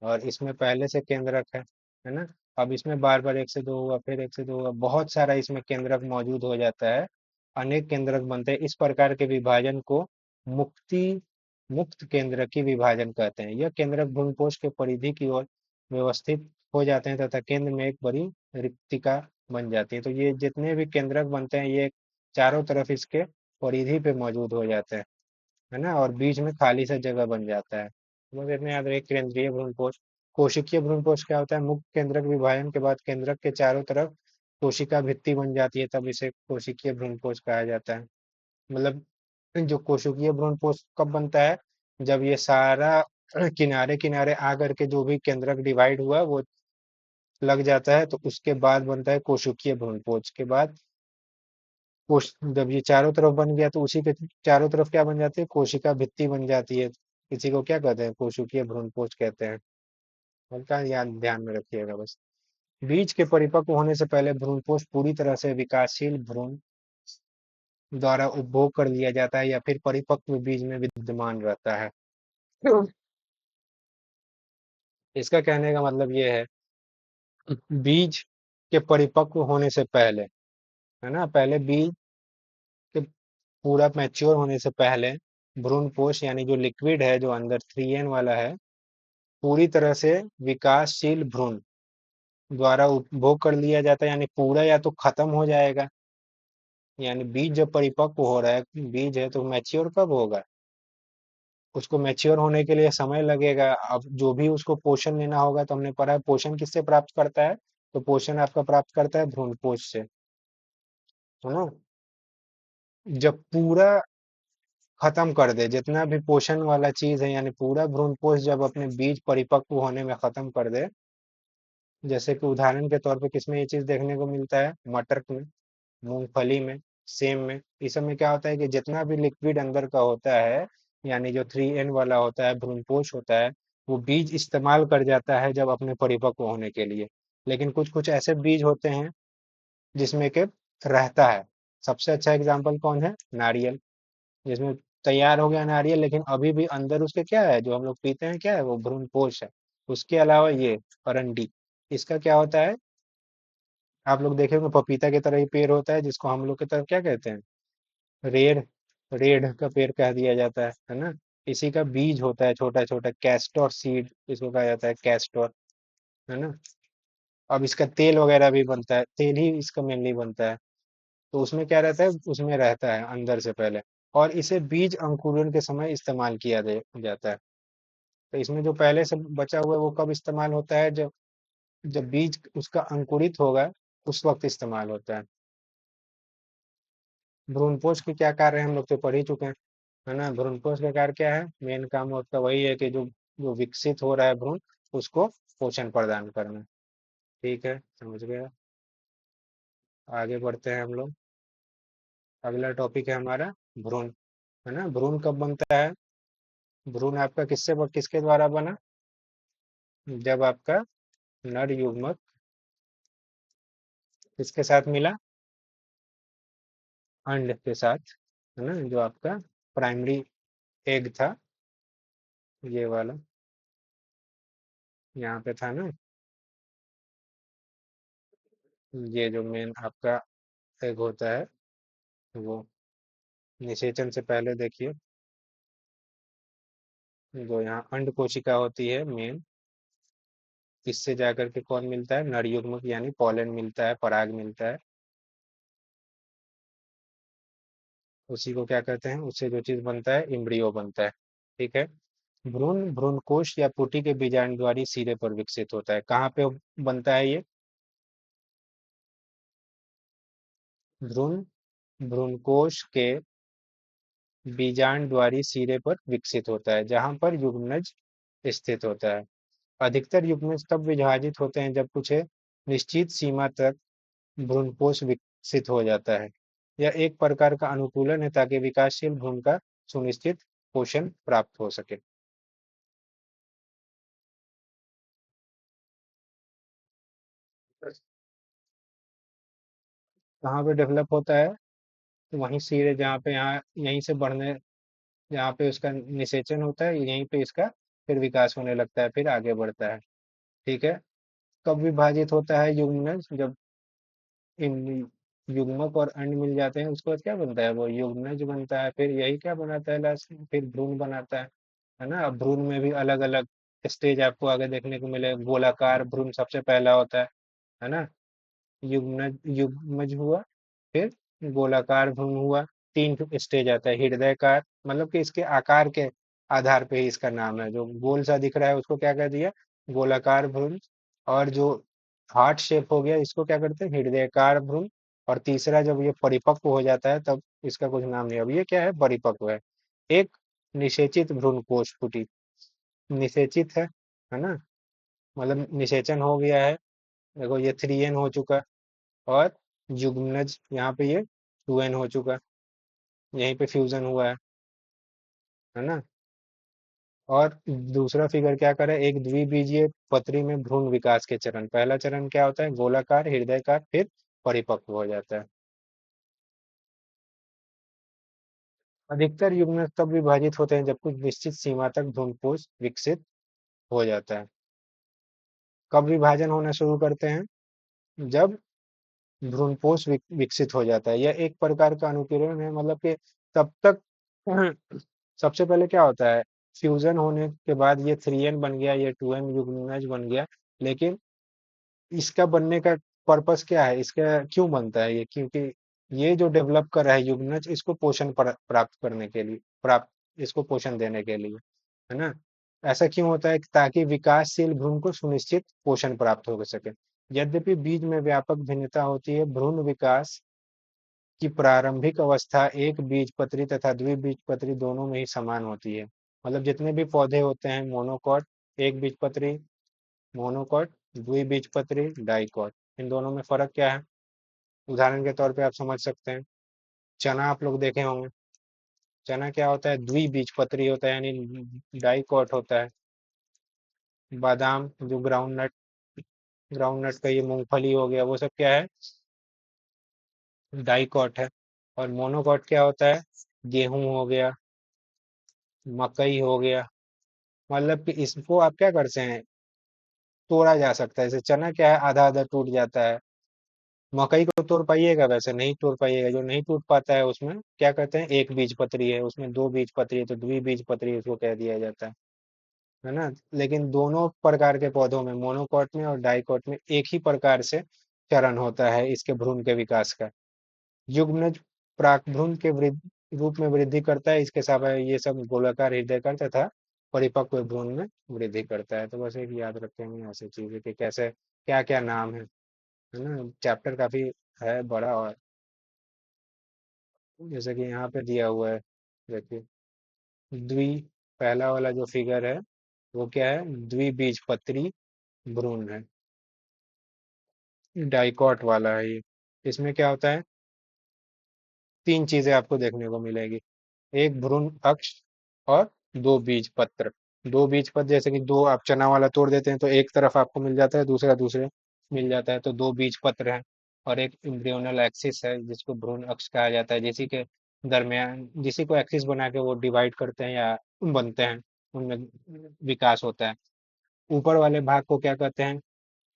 और इसमें पहले से केंद्रक है ना। अब इसमें बार बार एक से दो हुआ, फिर एक से दो हुआ, बहुत सारा इसमें केंद्रक मौजूद हो जाता है, अनेक केंद्रक बनते हैं। इस प्रकार के विभाजन को मुक्ति मुक्त केंद्र की विभाजन कहते हैं। यह केंद्रक भ्रूणपोष के परिधि की ओर व्यवस्थित हो जाते हैं, तथा केंद्र में एक बड़ी रिक्तिका बन जाती है। तो ये जितने भी केंद्रक बनते हैं, ये चारों तरफ इसके परिधि पे मौजूद हो जाते हैं, है ना, और बीच में खाली सा जगह बन जाता है। बस इतने याद रहे, केंद्रीय भ्रूणपोष। कोशिकीय भ्रूणपोष क्या होता है? मुख्य केंद्रक विभाजन के बाद केंद्रक के चारों तरफ कोशिका भित्ति बन जाती है, तब इसे कोशिकीय भ्रूणपोष कहा जाता है। मतलब जो कोशिकीय भ्रूणपोष कब बनता है? जब ये सारा किनारे किनारे आ करके जो भी केंद्रक डिवाइड हुआ वो लग जाता है, तो उसके बाद बनता है कोशिकीय भ्रूणपोष के बाद कोश जब ये चारों तरफ बन गया तो उसी के चारों तरफ क्या बन जाती है? कोशिका भित्ति बन जाती है। इसी को क्या कहते हैं? कोशिकीय भ्रूणपोष कहते हैं। हल्का याद ध्यान में रखिएगा बस। बीज के परिपक्व होने से पहले भ्रूणपोष पूरी तरह से विकासशील भ्रूण द्वारा उपभोग कर लिया जाता है या फिर परिपक्व बीज में विद्यमान रहता है। इसका कहने का मतलब ये है, बीज के परिपक्व होने से पहले, है ना, पहले बीज के पूरा मैच्योर होने से पहले भ्रूणपोष यानी जो लिक्विड है जो अंदर 3N वाला है, पूरी तरह से विकासशील भ्रूण द्वारा उपभोग कर लिया जाता है, यानी पूरा या तो खत्म हो जाएगा। यानी बीज जब परिपक्व हो रहा है, बीज है तो मैच्योर कब होगा? उसको मैच्योर होने के लिए समय लगेगा। अब जो भी उसको पोषण लेना होगा, तो हमने पढ़ा है पोषण किससे प्राप्त करता है? तो पोषण आपका प्राप्त करता है भ्रूणपोष से, है ना। जब पूरा खत्म कर दे जितना भी पोषण वाला चीज है, यानी पूरा भ्रूणपोष जब अपने बीज परिपक्व होने में खत्म कर दे, जैसे कि उदाहरण के तौर पे किसमें ये चीज देखने को मिलता है? मटर में, मूंगफली में, सेम में। इस सब में क्या होता है कि जितना भी लिक्विड अंदर का होता है, यानी जो 3N वाला होता है, भ्रूणपोष होता है, वो बीज इस्तेमाल कर जाता है जब अपने परिपक्व होने के लिए। लेकिन कुछ कुछ ऐसे बीज होते हैं जिसमें के रहता है। सबसे अच्छा एग्जाम्पल कौन है? नारियल, जिसमें तैयार हो गया नारियल, लेकिन अभी भी अंदर उसके क्या है जो हम लोग पीते हैं, क्या है वो? भ्रूणपोष है। उसके अलावा ये अरंडी, इसका क्या होता है? आप लोग देखे होंगे पपीता की तरह ही पेड़ होता है, जिसको हम लोग की तरफ क्या कहते हैं? रेड़, रेड़ का पेड़ कह दिया जाता है ना। इसी का बीज होता है छोटा छोटा, कैस्टोर सीड इसको कहा जाता है, कैस्टोर, है ना। अब इसका तेल वगैरह भी बनता है, तेल ही इसका मेनली बनता है। तो उसमें क्या रहता है? उसमें रहता है अंदर से पहले, और इसे बीज अंकुरण के समय इस्तेमाल किया जाता है। तो इसमें जो पहले से बचा हुआ है वो कब इस्तेमाल होता है? जब जब बीज उसका अंकुरित होगा, उस वक्त इस्तेमाल होता है। भ्रूणपोष के क्या कार्य हैं हम लोग तो पढ़ ही चुके हैं, है ना। भ्रूणपोष का कार्य क्या है? मेन काम उसका वही है कि जो जो विकसित हो रहा है भ्रूण, उसको पोषण प्रदान करना। ठीक है, समझ गया। आगे बढ़ते हैं हम लोग। अगला टॉपिक है हमारा भ्रूण, है ना। भ्रूण कब बनता है? भ्रूण आपका किसके द्वारा बना? जब आपका नर युग्मक किसके साथ मिला? अंड के साथ, है ना। जो आपका प्राइमरी एग था, ये वाला यहाँ पे था ना, ये जो मेन आपका एग होता है, वो निषेचन से पहले देखिए, जो यहाँ अंड कोशिका होती है मेन, इससे जाकर के कौन मिलता है? नर युग्मक यानी पॉलन मिलता है, पराग मिलता है। उसी को क्या कहते हैं? उससे जो चीज बनता है, इम्ब्रियो बनता है। ठीक है। भ्रूण भ्रूणकोश या पुटी के बीजांडद्वारी सिरे पर विकसित होता है। कहाँ पे बनता है ये? भ्रूण भ्रूणकोश के बीजांडद्वारी सिरे पर विकसित होता है, जहां पर युग्मनज स्थित होता है। अधिकतर युग्मनज तब विभाजित होते हैं जब कुछ निश्चित सीमा तक भ्रूणपोष विकसित हो जाता है। यह एक प्रकार का अनुकूलन है ताकि विकासशील भ्रूण का सुनिश्चित पोषण प्राप्त हो सके। कहाँ पे डेवलप होता है? तो वहीं सिरे जहाँ पे यहाँ यहीं से बढ़ने, जहाँ पे उसका निषेचन होता है, यहीं पे इसका फिर विकास होने लगता है, फिर आगे बढ़ता है। ठीक है। कब विभाजित होता है युग्मनज? जब इन युग्मक और अंड मिल जाते हैं, उसके बाद क्या बनता है? वो युग्मनज बनता है, फिर यही क्या बनाता है लास्ट में? फिर भ्रूण बनाता है ना। अब भ्रूण में भी अलग अलग स्टेज आपको आगे देखने को मिले। गोलाकार भ्रूण सबसे पहला होता है ना। युग्मनज युग्मज हुआ, फिर गोलाकार भ्रूण हुआ। तीन स्टेज आता है। हृदयकार, मतलब कि इसके आकार के आधार पे ही इसका नाम है। जो गोल सा दिख रहा है उसको क्या कह दिया? गोलाकार भ्रूण। और जो हार्ट शेप हो गया इसको क्या करते हैं, हृदयाकार भ्रूण। और तीसरा जब ये परिपक्व हो जाता है तब इसका कुछ नाम नहीं, अब ये क्या है, परिपक्व है। एक निषेचित भ्रूण कोष कुटी, निषेचित है ना, मतलब निषेचन हो गया है। देखो ये 3n हो चुका। और युग्मनज यहाँ पे ये 2n हो चुका, यहीं पे फ्यूजन हुआ है ना। और दूसरा फिगर क्या करे, एक द्विबीजीय पत्री में भ्रूण विकास के चरण, पहला चरण क्या होता है, गोलाकार हृदयकार, फिर परिपक्व हो जाता है। अधिकतर युग्मक तब विभाजित होते हैं जब कुछ निश्चित सीमा तक भ्रूणपोष विकसित हो जाता है। कब विभाजन होना शुरू करते हैं, जब भ्रूणपोष विकसित हो जाता है। यह एक प्रकार का अनुकीर्ण है, मतलब कि तब तक सबसे पहले क्या होता है, फ्यूजन होने के बाद ये 3n बन गया, ये 2n युग्मनज बन गया। लेकिन इसका बनने का पर्पस क्या है, इसका क्यों बनता है ये, क्योंकि ये जो डेवलप कर रहा है युग्मनज, इसको पोषण प्राप्त करने के लिए, प्राप्त इसको पोषण देने के लिए, है ना। ऐसा क्यों होता है, ताकि विकासशील भ्रूण को सुनिश्चित पोषण प्राप्त हो सके। यद्यपि बीज में व्यापक भिन्नता होती है, भ्रूण विकास की प्रारंभिक अवस्था एक बीजपत्री तथा द्विबीजपत्री दोनों में ही समान होती है। मतलब जितने भी पौधे होते हैं, मोनोकॉट, एक बीजपत्री, मोनोकॉट, द्विबीजपत्री, डाइकॉट, इन दोनों में फर्क क्या है, उदाहरण के तौर पे आप समझ सकते हैं। चना आप लोग देखे होंगे, चना क्या होता है, द्विबीजपत्री होता है, यानी डाइकॉट होता है। बादाम जो ग्राउंड नट, ग्राउंड नट का ये मूंगफली हो गया, वो सब क्या है, डाइकॉट है। और मोनोकॉट क्या होता है, गेहूं हो गया, मकई हो गया। मतलब कि इसको आप क्या करते हैं, तोड़ा जा सकता है। जैसे चना क्या है, आधा आधा टूट जाता है। मकई को तोड़ पाइएगा, वैसे नहीं तोड़ पाइएगा। जो नहीं टूट पाता है उसमें क्या कहते हैं, एक बीज पत्री है, उसमें दो बीज पत्री है तो द्विबीज पत्री उसको कह दिया जाता है ना। लेकिन दोनों प्रकार के पौधों में, मोनोकॉट में और डाइकॉट में, एक ही प्रकार से चरण होता है इसके भ्रूण के विकास का। युग्मनज प्राकभ्रूण के रूप में वृद्धि करता है, इसके साथ ये सब गोलाकार हृदयकार तथा परिपक्व भ्रूण में वृद्धि करता है। तो बस एक याद रखेंगे ऐसी चीजें कि कैसे क्या क्या नाम है ना। चैप्टर काफी है बड़ा। और जैसे कि यहाँ पे दिया हुआ है, देखिए, द्वि, पहला वाला जो फिगर है वो क्या है, द्विबीजपत्री भ्रूण है, डाइकॉट वाला है ये। इसमें क्या होता है, तीन चीजें आपको देखने को मिलेगी, एक भ्रूण अक्ष और दो बीज पत्र। दो बीज पत्र, जैसे कि दो आप चना वाला तोड़ देते हैं तो एक तरफ आपको मिल जाता है, दूसरा दूसरे मिल जाता है, तो दो बीज पत्र है। और एक एम्ब्रियोनल एक्सिस है जिसको भ्रूण अक्ष कहा जाता है, जिसी के दरमियान, जिसी को एक्सिस बना के वो डिवाइड करते हैं या बनते हैं, उनमें विकास होता है। ऊपर वाले भाग को क्या कहते हैं,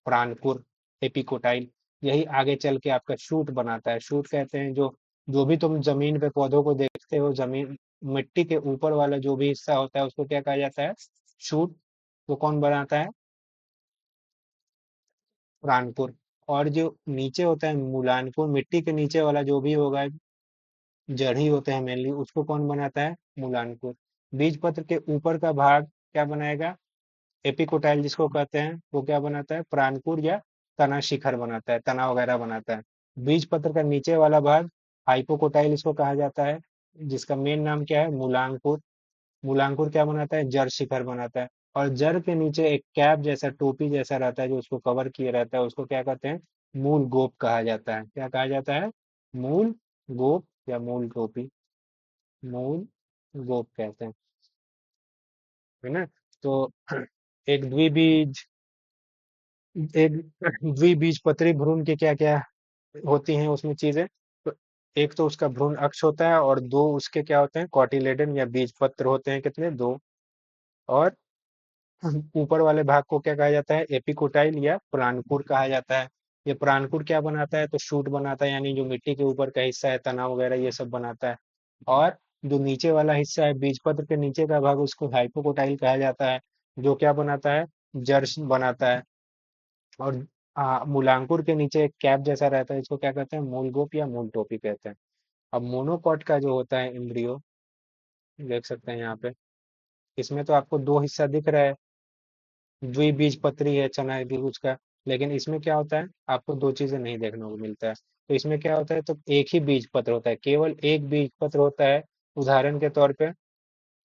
प्राणपुर, एपिकोटाइल। यही आगे चल के आपका शूट बनाता है, शूट कहते हैं जो, जो भी तुम जमीन पे पौधों को देखते हो, जमीन मिट्टी के ऊपर वाला जो भी हिस्सा होता है उसको क्या कहा जाता है, शूट। वो कौन बनाता है, प्राणपुर। और जो नीचे होता है मूलानपुर, मिट्टी के नीचे वाला जो भी होगा, जड़ ही होते हैं मेनली, उसको कौन बनाता है, मूलानपुर। बीज पत्र के ऊपर का भाग क्या बनाएगा, एपिकोटाइल जिसको कहते हैं, वो क्या बनाता है, प्राणपुर या तना शिखर बनाता है, तना वगैरह बनाता है। बीज पत्र का नीचे वाला भाग हाइपोकोटाइल इसको कहा जाता है, जिसका मेन नाम क्या है, मूलांकुर। मूलांकुर क्या बनाता है, जड़ शिखर बनाता है। और जड़ के नीचे एक कैप जैसा, टोपी जैसा रहता है जो उसको कवर किए रहता है, उसको क्या कहते हैं, मूल गोप कहा जाता है। क्या कहा जाता है, मूल गोप या मूल टोपी, मूल गोप कहते हैं, है ना। तो एक द्विबीज, एक द्विबीजपत्री भ्रूण के क्या क्या होती हैं उसमें चीजें, तो एक तो उसका भ्रूण अक्ष होता है, और दो उसके क्या होते हैं, कॉटिलेडन या बीज पत्र होते हैं, कितने, दो। और ऊपर वाले भाग को क्या कहा जाता है, एपिकोटाइल या प्राणकुर कहा जाता है। ये प्राणकुर क्या बनाता है, तो शूट बनाता है, यानी जो मिट्टी के ऊपर का हिस्सा है, तना वगैरह ये सब बनाता है। और जो नीचे वाला हिस्सा है, बीजपत्र के नीचे का भाग, उसको हाइपोकोटाइल कहा जाता है, जो क्या बनाता है, जड़ बनाता है। और मूलांकुर के नीचे एक कैप जैसा रहता है, इसको क्या कहते हैं, मूलगोप या मूल टोपी कहते हैं। अब मोनोकॉट का जो होता है एम्ब्रियो, देख सकते हैं यहाँ पे, इसमें तो आपको दो हिस्सा दिख रहा है, द्विबीजपत्री है चना भी उसका। लेकिन इसमें क्या होता है, आपको दो चीजें नहीं देखने को मिलता है। तो इसमें क्या होता है, तो एक ही बीज पत्र होता है, केवल एक बीज पत्र होता है। उदाहरण के तौर पे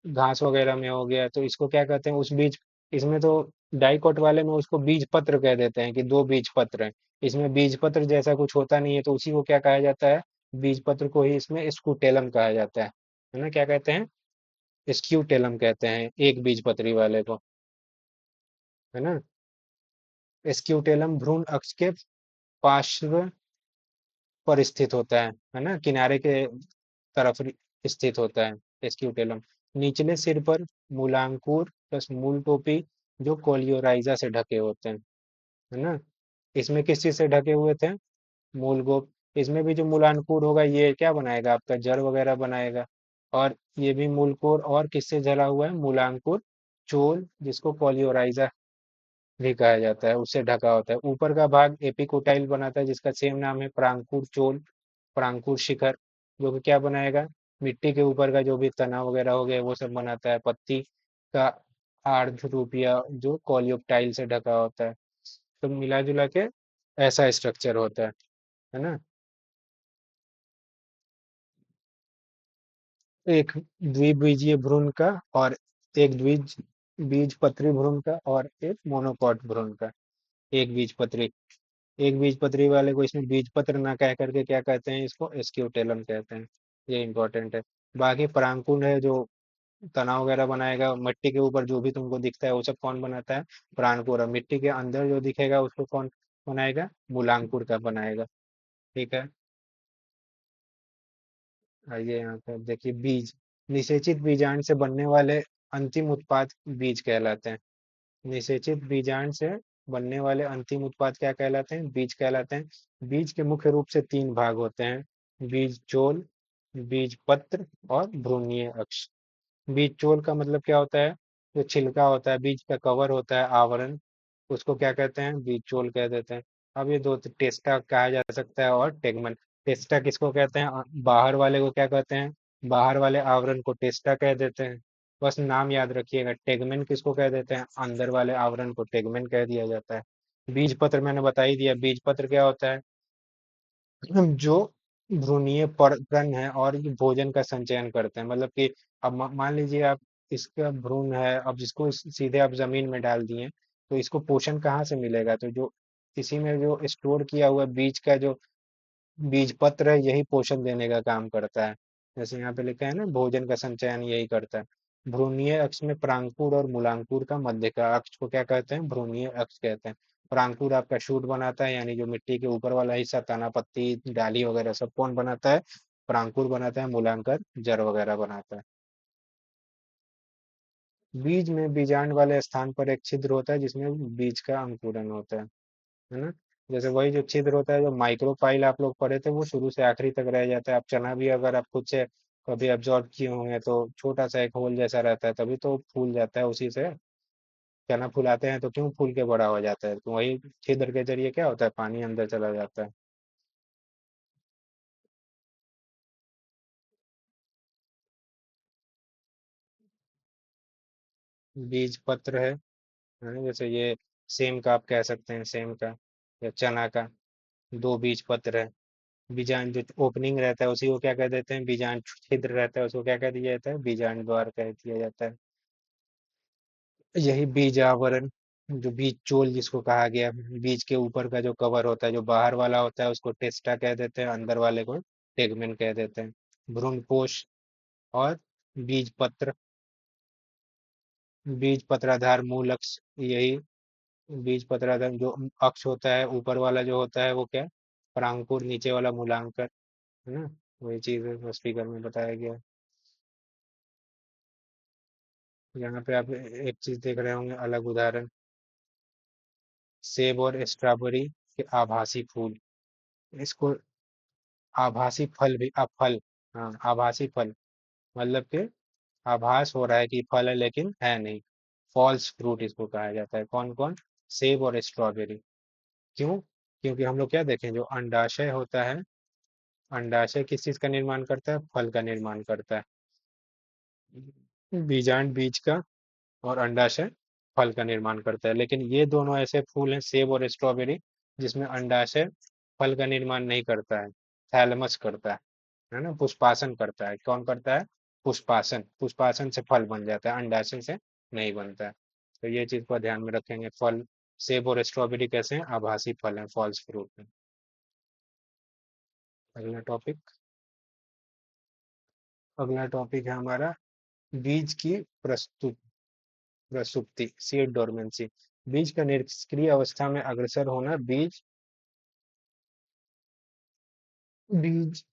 घास वगैरह में हो गया, तो इसको क्या कहते हैं, उस बीज, इसमें तो डाइकोट वाले में उसको बीज पत्र कह देते हैं कि दो बीज पत्र हैं। इसमें बीज पत्र जैसा कुछ होता नहीं है, तो उसी को क्या कहा जाता है, बीज पत्र को ही इसमें स्कूटेलम कहा जाता है ना, क्या कहते हैं, स्क्यूटेलम कहते हैं एक बीज पत्री वाले को, है ना। स्क्यूटेलम भ्रूण अक्ष के पार्श्व पर स्थित होता है ना, किनारे के तरफ स्थित होता है स्क्यूटेलम। निचले सिर पर मूलांकुर प्लस मूल टोपी जो कोलियोराइजा से ढके होते हैं, है ना। इसमें किस चीज से ढके हुए थे, मूल गोप। इसमें भी जो मूलांकुर होगा ये क्या बनाएगा, आपका जड़ वगैरह बनाएगा। और ये भी मूलकोर और किससे जला हुआ है, मूलांकुर चोल, जिसको कोलियोराइजा भी कहा जाता है, उससे ढका होता है। ऊपर का भाग एपिकोटाइल बनाता है, जिसका सेम नाम है प्रांकुर चोल, प्रांकुर शिखर, जो कि क्या बनाएगा, मिट्टी के ऊपर का जो भी तना वगैरह हो गया वो सब बनाता है। पत्ती का आर्ध रूपिया जो कॉलियोप्टाइल से ढका होता है। तो मिला जुला के ऐसा स्ट्रक्चर होता है ना। एक द्विबीजीय भ्रूण का, और एक द्विज बीज पत्री भ्रूण का, और एक मोनोकॉट भ्रूण का। एक बीज पत्री, एक बीज पत्री वाले को इसमें बीज पत्र ना कह करके क्या कहते हैं, इसको एस्क्यूटेलम कहते हैं। ये इंपॉर्टेंट है। बाकी परांकुर है जो तना वगैरह बनाएगा, मिट्टी के ऊपर जो भी तुमको दिखता है वो सब कौन बनाता है, प्राणकुर। और मिट्टी के अंदर जो दिखेगा उसको कौन बनाएगा, मूलांकुर का बनाएगा। ठीक है। आइए यहाँ पर देखिए, बीज, निषेचित बीजांड से बनने वाले अंतिम उत्पाद बीज कहलाते हैं। निषेचित बीजांड से बनने वाले अंतिम उत्पाद क्या कहलाते हैं, बीज कहलाते हैं। बीज के मुख्य रूप से तीन भाग होते हैं, बीज चोल, बीज पत्र और भ्रूणीय अक्ष। बीज चोल का मतलब क्या होता है, जो छिलका होता है, बीज का कवर होता है, आवरण, उसको क्या कहते हैं, बीज चोल कह देते हैं। अब ये दो, टेस्टा कहा जा सकता है और टेगमन। टेस्टा किसको कहते हैं, बाहर वाले को क्या कहते हैं, बाहर वाले आवरण को टेस्टा कह देते हैं। बस नाम याद रखिएगा, टेगमेन किसको कह देते हैं, अंदर वाले आवरण को टेगमेन कह दिया जाता है। बीज पत्र मैंने बता ही दिया, बीज पत्र क्या होता है, जो भ्रूणीय पर्णन है और ये भोजन का संचयन करते हैं। मतलब कि अब मान लीजिए आप, इसका भ्रूण है, अब जिसको सीधे आप जमीन में डाल दिए, तो इसको पोषण कहाँ से मिलेगा, तो जो इसी में जो स्टोर किया हुआ बीज का जो बीज पत्र है, यही पोषण देने का काम करता है। जैसे यहाँ पे लिखा है ना, भोजन का संचयन यही करता है। भ्रूणीय अक्ष में प्रांकुर और मूलांकुर का मध्य का अक्ष को क्या कहते हैं, भ्रूणीय अक्ष कहते हैं। प्रांकुर आपका शूट बनाता है, यानी जो मिट्टी के ऊपर वाला हिस्सा, तना पत्ती डाली वगैरह सब कौन बनाता है, प्रांकुर बनाता है। मूलांकर जड़ वगैरह बनाता है। बीज में बीजांड वाले स्थान पर एक छिद्र होता है, जिसमें बीज का अंकुरन होता है ना। जैसे वही जो छिद्र होता है, जो माइक्रोपाइल आप लोग पढ़े थे, वो शुरू से आखिरी तक रह जाता है। आप चना भी अगर आप खुद से कभी अब्जॉर्ब किए होंगे, तो छोटा सा एक होल जैसा रहता है, तभी तो फूल जाता है उसी से। चना फुलाते हैं तो क्यों फूल के बड़ा हो जाता है, तो वही छिद्र के जरिए क्या होता है, पानी अंदर चला जाता है। बीज पत्र है ना, जैसे ये सेम का आप कह सकते हैं, सेम का या चना का दो बीज पत्र है। बीजांड जो ओपनिंग रहता है उसी को क्या कह देते हैं, बीजांड छिद्र रहता है उसको क्या कह दिया जाता है, बीजांड द्वार कह दिया जाता है। यही बीज आवरण, जो बीज चोल जिसको कहा गया, बीज के ऊपर का जो कवर होता है, जो बाहर वाला होता है उसको टेस्टा कह देते हैं, अंदर वाले को टेगमेन कह देते हैं। भ्रूण कोश और बीज पत्र, बीज पत्राधार मूल अक्ष, यही बीज पत्राधार जो अक्ष होता है, ऊपर वाला जो होता है वो क्या, परांकुर, नीचे वाला मूलांकर, है ना। वही चीज है स्पीकर में बताया गया। यहाँ पे आप एक चीज देख रहे होंगे, अलग उदाहरण, सेब और स्ट्रॉबेरी के आभासी फूल, इसको आभासी फल भी, फल, हाँ आभासी फल, मतलब कि आभास हो रहा है कि फल है लेकिन है नहीं। फॉल्स फ्रूट इसको कहा जाता है। कौन कौन, सेब और स्ट्रॉबेरी। क्यों, क्योंकि हम लोग क्या देखें, जो अंडाशय होता है, अंडाशय किस चीज का निर्माण करता है, फल का निर्माण करता है। बीजांड बीज का, और अंडाशय फल का निर्माण करता है। लेकिन ये दोनों ऐसे फूल हैं, सेब और स्ट्रॉबेरी, जिसमें अंडाशय फल का निर्माण नहीं करता है, थैलेमस करता है ना, पुष्पासन करता है। कौन करता है? पुष्पासन। पुष्पासन से फल बन जाता है, अंडाशय से नहीं बनता है। तो ये चीज को ध्यान में रखेंगे। फल, सेब और स्ट्रॉबेरी कैसे हैं? आभासी फल हैं, फॉल्स फ्रूट हैं। अगला टॉपिक। अगला टॉपिक है हमारा बीज की प्रस्तुत प्रसुप्ति, सीड डोरमेंसी। बीज का निष्क्रिय अवस्था में अग्रसर होना बीज बीज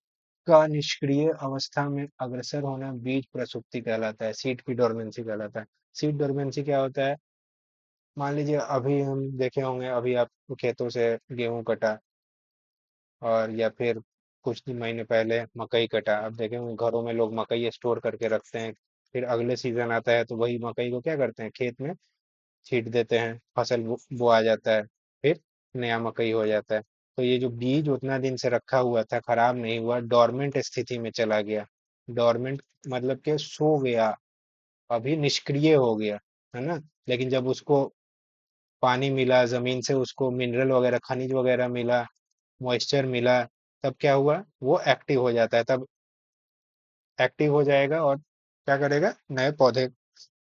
का निष्क्रिय अवस्था में अग्रसर होना बीज प्रसुप्ति कहलाता है, सीड की डोरमेंसी कहलाता है। सीड डोरमेंसी क्या होता है? मान लीजिए अभी हम देखे होंगे, अभी आप खेतों से गेहूं कटा, और या फिर कुछ दिन महीने पहले मकई कटा। अब देखे होंगे घरों में लोग मकई स्टोर करके रखते हैं। फिर अगले सीजन आता है तो वही मकई को क्या करते हैं, खेत में छींट देते हैं, फसल वो आ जाता है, फिर नया मकई हो जाता है। तो ये जो बीज उतना दिन से रखा हुआ था, खराब नहीं हुआ, डोरमेंट स्थिति में चला गया। डोरमेंट मतलब कि सो गया, अभी निष्क्रिय हो गया, है ना। लेकिन जब उसको पानी मिला, जमीन से उसको मिनरल वगैरह, खनिज वगैरह मिला, मॉइस्चर मिला, तब क्या हुआ, वो एक्टिव हो जाता है। तब एक्टिव हो जाएगा और क्या करेगा, नए पौधे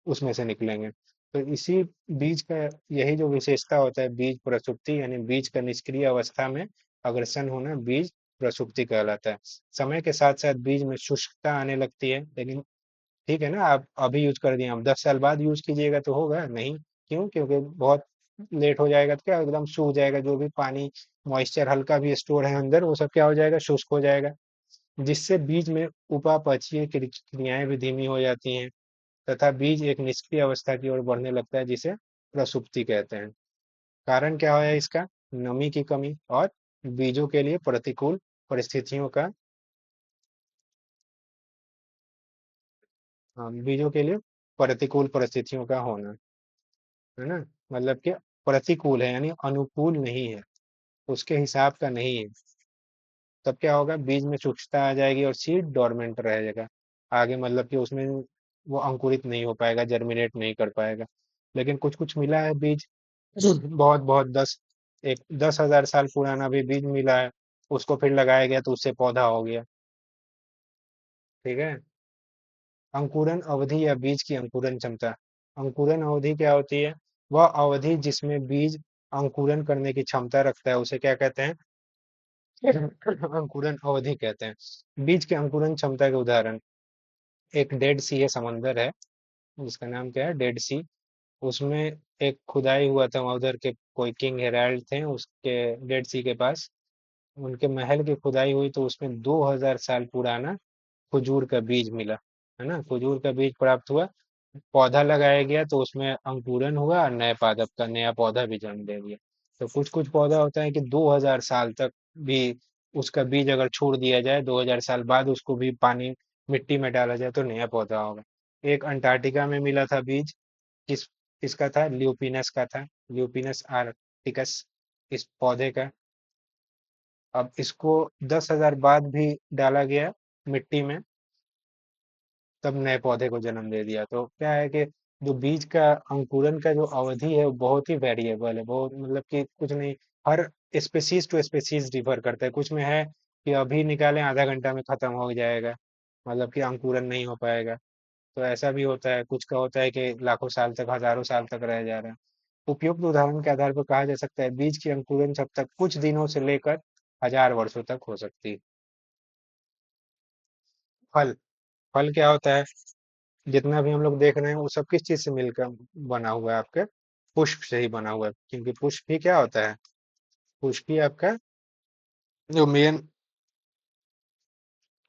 उसमें से निकलेंगे। तो इसी बीज का यही जो विशेषता होता है, बीज प्रसुप्ति, यानी बीज का निष्क्रिय अवस्था में अग्रसर होना बीज प्रसुप्ति कहलाता है। समय के साथ साथ बीज में शुष्कता आने लगती है, लेकिन ठीक है ना, आप अभी यूज कर दिए, आप 10 साल बाद यूज कीजिएगा तो होगा नहीं। क्यों? क्योंकि बहुत लेट हो जाएगा तो क्या, एकदम सूख जाएगा, जो भी पानी मॉइस्चर हल्का भी स्टोर है अंदर, वो सब क्या हो जाएगा, शुष्क हो जाएगा। जिससे बीज में उपापचयी क्रियाएं भी धीमी हो जाती हैं, तथा बीज एक निष्क्रिय अवस्था की ओर बढ़ने लगता है, जिसे प्रसुप्ति कहते हैं। कारण क्या है इसका? नमी की कमी और बीजों के लिए प्रतिकूल परिस्थितियों का, बीजों के लिए प्रतिकूल परिस्थितियों का होना, है ना। मतलब कि प्रतिकूल है यानी अनुकूल नहीं है, उसके हिसाब का नहीं है। तब क्या होगा, बीज में सूक्ष्मता आ जाएगी और सीड डोरमेंट रहेगा। आगे मतलब कि उसमें वो अंकुरित नहीं हो पाएगा, जर्मिनेट नहीं कर पाएगा। लेकिन कुछ कुछ मिला है बीज, बहुत बहुत 10,000 साल पुराना भी बीज मिला है, उसको फिर लगाया गया तो उससे पौधा हो गया। ठीक है। अंकुरन अवधि या बीज की अंकुरन क्षमता। अंकुरन अवधि क्या होती है? वह अवधि जिसमें बीज अंकुरन करने की क्षमता रखता है, उसे क्या कहते हैं? अंकुरन अवधि कहते हैं। बीज के अंकुरन क्षमता के उदाहरण, एक डेड सी है, समंदर है, जिसका नाम क्या है, डेड सी। उसमें एक खुदाई हुआ था, वहाँ उधर के कोई किंग हेराल्ड थे उसके, डेड सी के पास उनके महल की खुदाई हुई, तो उसमें 2,000 साल पुराना खजूर का बीज मिला, है ना। खजूर का बीज प्राप्त हुआ, पौधा लगाया गया तो उसमें अंकुरन हुआ और नए पादप का नया पौधा भी जन्म दे दिया। तो कुछ कुछ पौधा होता है कि 2,000 साल तक भी उसका बीज अगर छोड़ दिया जाए, 2,000 साल बाद उसको भी पानी, मिट्टी में डाला जाए तो नया पौधा होगा। एक अंटार्कटिका में मिला था बीज, किस किसका था, ल्यूपिनस का था, ल्यूपिनस आर्टिकस, इस पौधे का। अब इसको 10,000 बाद भी डाला गया मिट्टी में, तब नए पौधे को जन्म दे दिया। तो क्या है कि जो बीज का अंकुरन का जो अवधि है वो बहुत ही वेरिएबल है, बहुत मतलब कि कुछ नहीं, हर स्पेसीज टू स्पेसीज डिफर करता है। कुछ में है कि अभी निकालें आधा घंटा में खत्म हो जाएगा, मतलब कि अंकुरन नहीं हो पाएगा। तो ऐसा भी होता है, कुछ का होता है कि लाखों साल तक, हजारों साल तक रह जा रहा है। उपयुक्त उदाहरण के आधार पर कहा जा सकता है, बीज की अंकुरन जब तक कुछ दिनों से लेकर 1,000 वर्षों तक हो सकती है। फल, फल क्या होता है? जितना भी हम लोग देख रहे हैं वो सब किस चीज से मिलकर बना हुआ है, आपके पुष्प से ही बना हुआ है। क्योंकि पुष्प ही क्या होता है, पुष्प ही आपका जो मेन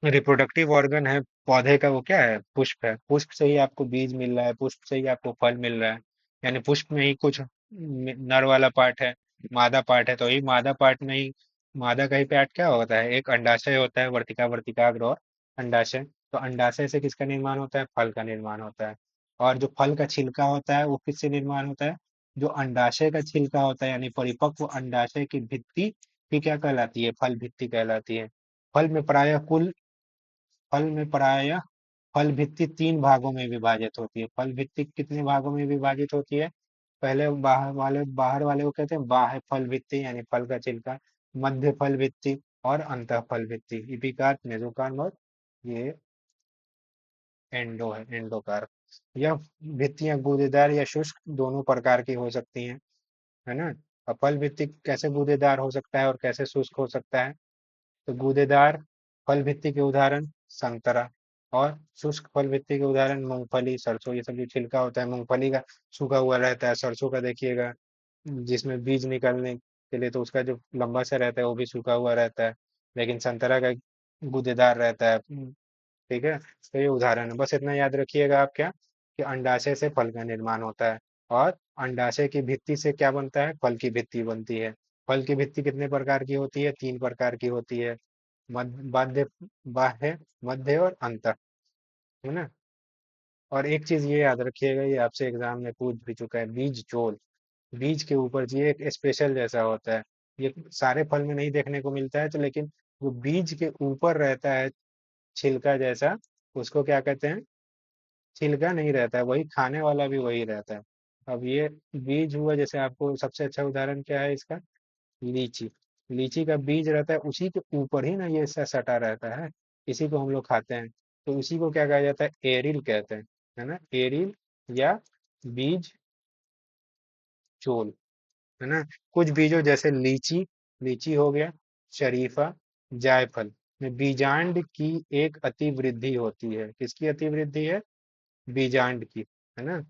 रिप्रोडक्टिव ऑर्गन है पौधे का, वो क्या है, पुष्प है। पुष्प से ही आपको बीज मिल रहा है, पुष्प से ही आपको फल मिल रहा है। यानी पुष्प में ही कुछ नर वाला पार्ट है, मादा पार्ट है, तो ये मादा पार्ट में ही, मादा का ही पार्ट क्या होता है, एक अंडाशय होता है, वर्तिका वर्तिकाग्र और अंडाशय। तो अंडाशय से किसका निर्माण होता है, फल का निर्माण होता है। और जो फल का छिलका होता है वो किससे निर्माण होता है, जो अंडाशय का छिलका होता है, यानी परिपक्व अंडाशय की भित्ति की क्या कहलाती है, फल भित्ति कहलाती है। फल में प्रायः कुल फल में प्रायः फल भित्ति 3 भागों में विभाजित होती है। फल भित्ति कितने भागों में विभाजित होती है? पहले बाहर वाले को कहते हैं बाह्य फल भित्ति यानी फल का छिलका, मध्य फल भित्ति और अंतः फल भित्ति, इपिकार्प, मेसोकार्प और ये एंडोकार्प। यह भित्तियां गूदेदार या शुष्क दोनों प्रकार की हो सकती हैं, है ना। और फल भित्ति कैसे गूदेदार हो सकता है और कैसे शुष्क हो सकता है? तो गूदेदार फल भित्ति के उदाहरण संतरा, और शुष्क फल भित्ति के उदाहरण मूंगफली, सरसों, ये सब जो छिलका होता है मूंगफली का सूखा हुआ रहता है, सरसों का देखिएगा जिसमें बीज निकलने के लिए तो उसका जो लंबा सा रहता है वो भी सूखा हुआ रहता है, लेकिन संतरा का गूदेदार रहता है। ठीक है, तो ये उदाहरण है, बस इतना याद रखिएगा आप क्या, कि अंडाशय से फल का निर्माण होता है, और अंडाशय की भित्ति से क्या बनता है, फल की भित्ति बनती है। फल की भित्ति कितने प्रकार की होती है, 3 प्रकार की होती है, मध्य, बाध्य, बाह्य, मध्य और अंत, है ना। और एक चीज ये याद रखिएगा, ये आपसे एग्जाम में पूछ भी चुका है, बीज चोल, बीज के ऊपर ये एक स्पेशल जैसा होता है, ये सारे फल में नहीं देखने को मिलता है, तो लेकिन जो बीज के ऊपर रहता है छिलका जैसा, उसको क्या कहते हैं, छिलका नहीं रहता है, वही खाने वाला भी वही रहता है। अब ये बीज हुआ, जैसे आपको सबसे अच्छा उदाहरण क्या है इसका, लीची, लीची का बीज रहता है उसी के ऊपर ही ना ये सटा रहता है, इसी को हम लोग खाते हैं, तो उसी को क्या कहा जाता है, एरिल कहते हैं, है ना, एरिल या बीज चोल, है ना। कुछ बीजों जैसे लीची, लीची हो गया, शरीफा, जायफल में बीजांड की एक अति वृद्धि होती है, किसकी अति वृद्धि है, बीजांड की, है ना,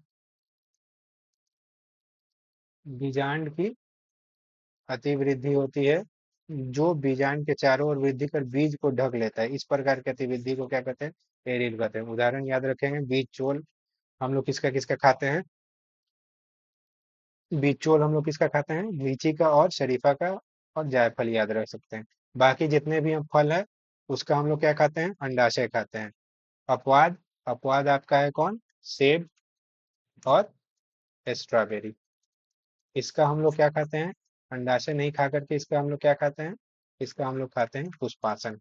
बीजांड की अति वृद्धि होती है, जो बीजांड के चारों ओर वृद्धि कर बीज को ढक लेता है, इस प्रकार की अतिवृद्धि को क्या कहते हैं, एरिल कहते हैं। उदाहरण याद रखेंगे, बीज चोल हम लोग किसका किसका खाते हैं, बीज चोल हम लोग किसका खाते हैं, लीची का और शरीफा का, और जायफल याद रख सकते हैं। बाकी जितने भी हम फल है उसका हम लोग क्या खाते हैं, अंडाशय खाते हैं। अपवाद, अपवाद आपका है कौन, सेब और स्ट्रॉबेरी, इसका हम लोग क्या खाते हैं, अंडाशय नहीं खा करके इसका हम लोग क्या खाते हैं, इसका हम लोग खाते हैं पुष्पासन।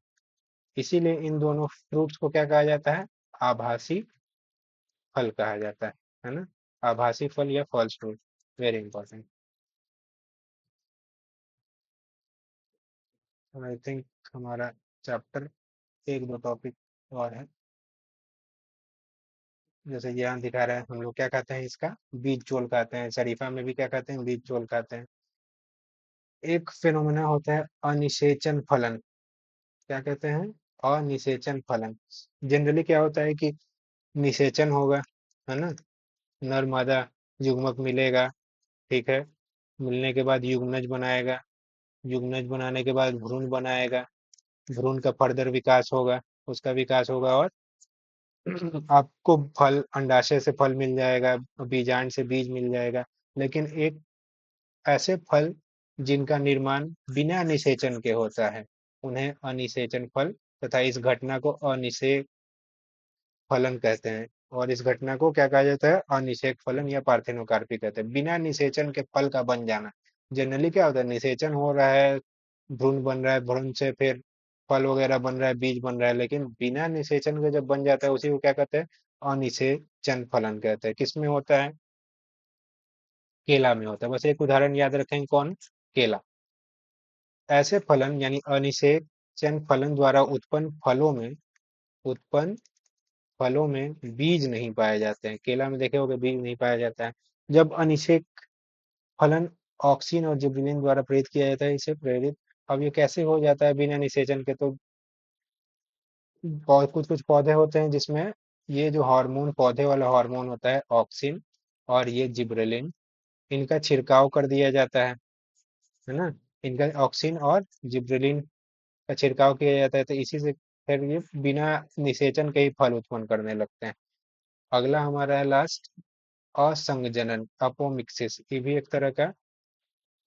इसीलिए इन दोनों फ्रूट्स को क्या कहा जाता है, आभासी फल कहा जाता है ना, आभासी फल या false fruit, very important. I think हमारा चैप्टर एक दो टॉपिक और है, जैसे यहाँ दिखा रहा है हम लोग क्या खाते हैं, इसका बीज चोल खाते हैं, शरीफा में भी क्या खाते हैं, बीज चोल खाते हैं। एक फिनोमेना होता है अनिषेचन फलन, क्या कहते हैं, अनिषेचन फलन। जनरली क्या होता है कि निषेचन होगा, है ना, नर मादा युग्मक मिलेगा, ठीक है, मिलने के बाद युग्मनज बनाएगा, युग्मनज बनाने के बाद भ्रूण बनाएगा, भ्रूण का फर्दर विकास होगा, उसका विकास होगा, और आपको फल, अंडाशय से फल मिल जाएगा, बीजांड से बीज मिल जाएगा। लेकिन एक ऐसे फल जिनका निर्माण बिना निषेचन के होता है, उन्हें अनिषेचन फल तथा इस घटना को अनिषेक फलन कहते हैं। और इस घटना को क्या कहा जाता है, अनिषेक फलन या पार्थेनोकार्पी कहते हैं। बिना निषेचन के फल का बन जाना, जनरली क्या होता है, निषेचन हो रहा है, भ्रूण बन रहा है, भ्रूण से फिर फल वगैरह बन रहा है, बीज बन रहा है, लेकिन बिना निषेचन के जब बन जाता है उसी को क्या कहते हैं, अनिषेचन फलन कहते हैं। किसमें होता है, केला में होता है। बस एक उदाहरण याद रखें, कौन, केला। ऐसे फलन यानी अनिषेचन फलन द्वारा उत्पन्न फलों में बीज नहीं पाए जाते हैं, केला में देखे होगे बीज नहीं पाया जाता है। जब अनिषेक फलन ऑक्सिन और जिबरेलिन द्वारा प्रेरित किया जाता है, इसे प्रेरित, अब ये कैसे हो जाता है बिना निषेचन के, तो कुछ कुछ पौधे होते हैं जिसमें ये जो हार्मोन, पौधे वाला हार्मोन होता है ऑक्सिन और ये जिबरेलिन, इनका छिड़काव कर दिया जाता है ना, इनका ऑक्सिन और जिबरेलिन का छिड़काव किया जाता है, तो इसी से फिर ये बिना निषेचन के ही फल उत्पन्न करने लगते हैं। अगला हमारा है लास्ट, असंगजनन, अपोमिक्सिस, ये भी एक तरह का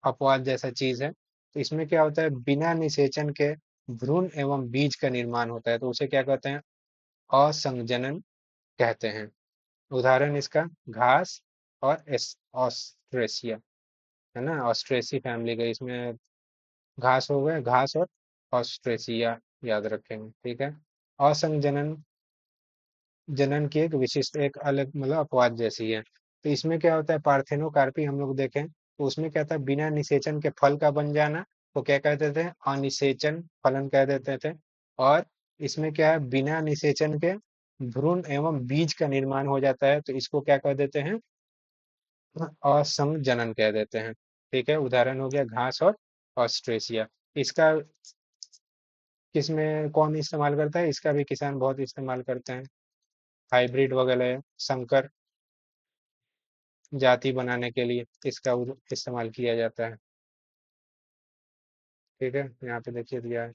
अपवाद जैसा चीज है। तो इसमें क्या होता है, बिना निषेचन के भ्रूण एवं बीज का निर्माण होता है, तो उसे क्या कहते हैं, असंगजनन कहते हैं। उदाहरण इसका घास और ऑस्ट्रेसिया, है ना, ऑस्ट्रेसी फैमिली का, इसमें घास हो गए, घास और ऑस्ट्रेसिया याद रखेंगे, ठीक है। असंग जनन, जनन की एक विशिष्ट, एक अलग मतलब अपवाद जैसी है। तो इसमें क्या होता है, पार्थेनोकार्पी हम लोग देखें तो उसमें क्या था, बिना निषेचन के फल का बन जाना, तो क्या कहते थे, अनिषेचन फलन कह देते थे। और इसमें क्या है, बिना निषेचन के भ्रूण एवं बीज का निर्माण हो जाता है, तो इसको क्या कह देते हैं, असंजनन कह देते हैं। ठीक है, उदाहरण हो गया घास और ऑस्ट्रेसिया। इसका किसमें कौन इस्तेमाल करता है, इसका भी किसान बहुत इस्तेमाल करते हैं, हाइब्रिड वगैरह संकर जाति बनाने के लिए इसका इस्तेमाल किया जाता है। ठीक है, यहाँ पे देखिए दिया है।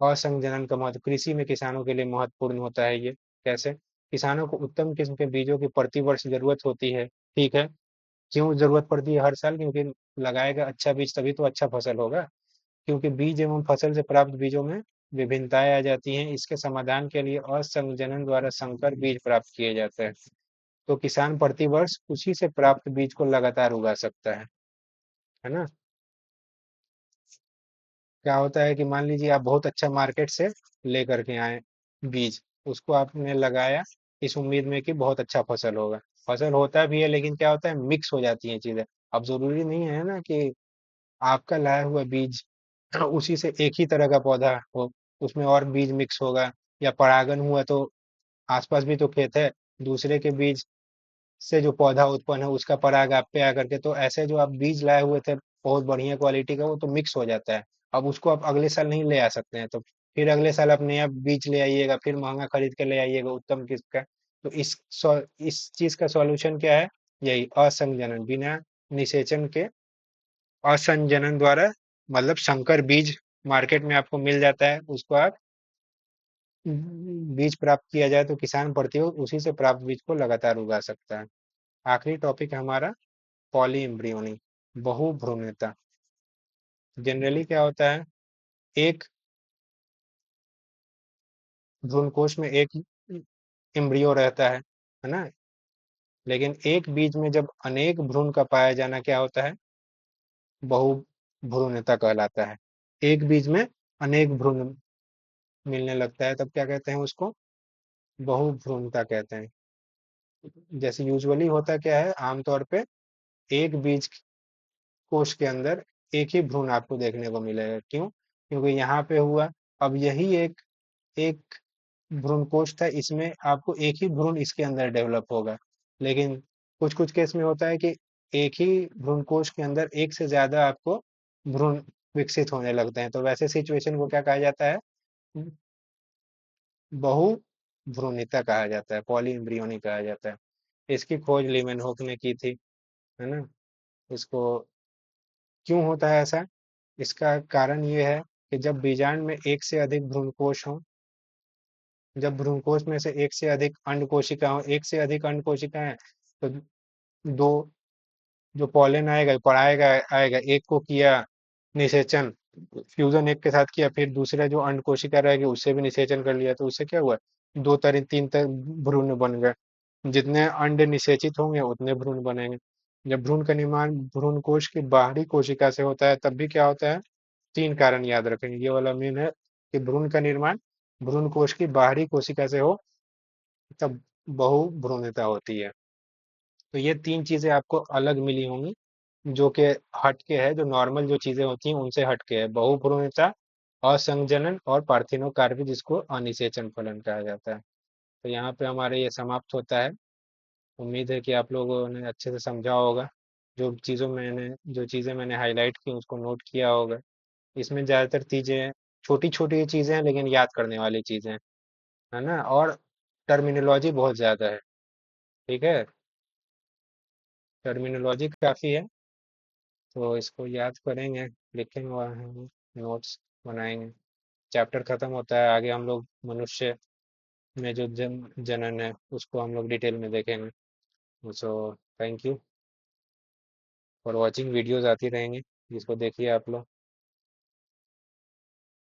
असंजनन का महत्व कृषि में किसानों के लिए महत्वपूर्ण होता है ये। कैसे, किसानों को उत्तम किस्म के बीजों की प्रति वर्ष जरूरत होती है। ठीक है, क्यों जरूरत पड़ती है हर साल, क्योंकि लगाएगा अच्छा बीज तभी तो अच्छा फसल होगा। क्योंकि बीज एवं फसल से प्राप्त बीजों में विभिन्नताएं आ जाती हैं, इसके समाधान के लिए असंजनन द्वारा संकर बीज प्राप्त किए जाते हैं। तो किसान प्रति वर्ष उसी से प्राप्त बीज को लगातार उगा सकता है ना। क्या होता है कि मान लीजिए आप बहुत अच्छा मार्केट से लेकर के आए बीज, उसको आपने लगाया इस उम्मीद में कि बहुत अच्छा फसल होगा। फसल होता भी है, लेकिन क्या होता है, मिक्स हो जाती हैं चीजें। अब जरूरी नहीं है ना कि आपका लाया हुआ बीज उसी से एक ही तरह का पौधा हो, उसमें और बीज मिक्स होगा। या परागन हुआ तो आसपास भी तो खेत है, दूसरे के बीज से जो पौधा उत्पन्न है उसका पराग आप पे आकर के, तो ऐसे जो आप बीज लाए हुए थे बहुत बढ़िया क्वालिटी का, वो तो मिक्स हो जाता है। अब उसको आप अगले साल नहीं ले आ सकते हैं, तो फिर अगले साल आप नया बीज ले आइएगा, फिर महंगा खरीद के ले आइएगा उत्तम किस्म का। तो इस चीज का सॉल्यूशन क्या है, यही असंजनन, बिना निषेचन के असंजनन द्वारा, मतलब संकर बीज मार्केट में आपको मिल जाता है, उसको आप बीज प्राप्त किया जाए तो किसान प्रति उसी से प्राप्त बीज को लगातार उगा सकता है। आखिरी टॉपिक है हमारा पॉली एम्ब्रियोनी, बहुभ्रूणता। जनरली क्या होता है, एक भ्रूणकोश में एक एम्ब्रियो रहता है ना। लेकिन एक बीज में जब अनेक भ्रूण का पाया जाना क्या होता है, बहुभ्रूणता कहलाता है। एक बीज में अनेक भ्रूण मिलने लगता है, तब क्या कहते हैं उसको, बहुभ्रूणता कहते हैं। जैसे यूजुअली होता क्या है, आमतौर पे एक बीज कोश के अंदर एक ही भ्रूण आपको देखने को मिलेगा। क्यों, क्योंकि यहाँ पे हुआ, अब यही एक एक भ्रूणकोष था, इसमें आपको एक ही भ्रूण इसके अंदर डेवलप होगा। लेकिन कुछ कुछ केस में होता है कि एक ही भ्रूणकोष के अंदर एक से ज्यादा आपको भ्रूण विकसित होने लगते हैं, तो वैसे सिचुएशन को क्या कहा जाता है, बहु भ्रूणिता कहा जाता है, पॉली एम्ब्रियोनी कहा जाता है। इसकी खोज लीमेनहोक ने की थी, है ना। इसको क्यों होता है ऐसा, इसका कारण ये है कि जब बीजांड में एक से अधिक भ्रूणकोष हों, जब भ्रूणकोष में से एक से अधिक अंड कोशिका हो, एक से अधिक अंड कोशिका है, तो दो जो पॉलन आएगा पराएगा आएगा, एक को किया निषेचन, फ्यूजन एक के साथ किया, फिर दूसरा जो अंड कोशिका रहेगी उससे भी निषेचन कर लिया, तो उससे क्या हुआ, दो तरह तीन तरह भ्रूण बन गए। जितने अंड निषेचित होंगे उतने भ्रूण बनेंगे। जब भ्रूण का निर्माण भ्रूण कोश की बाहरी कोशिका से होता है, तब भी क्या होता है, तीन कारण याद रखेंगे, ये वाला मेन है कि भ्रूण का निर्माण भ्रूण कोश की बाहरी कोशिका से हो तब बहुभ्रूणता होती है। तो ये तीन चीजें आपको अलग मिली होंगी, जो कि हटके है, जो नॉर्मल जो चीजें होती हैं उनसे हटके है, बहुभ्रूणता, असंजनन और पार्थिनोकार्पी, जिसको अनिषेचन फलन कहा जाता है। तो यहाँ पे हमारे ये समाप्त होता है। उम्मीद है कि आप लोगों ने अच्छे से समझा होगा, जो चीज़ें मैंने हाईलाइट की उसको नोट किया होगा। इसमें ज़्यादातर चीज़ें छोटी छोटी चीज़ें हैं, लेकिन याद करने वाली चीज़ें हैं, है ना। और टर्मिनोलॉजी बहुत ज़्यादा है। ठीक है, टर्मिनोलॉजी काफ़ी है, तो इसको याद करेंगे, लिखेंगे वहाँ, नोट्स बनाएंगे। चैप्टर खत्म होता है, आगे हम लोग मनुष्य में जो जनन है उसको हम लोग डिटेल में देखेंगे। So thank you for watching, videos आती रहेंगी जिसको देखिए आप लोग।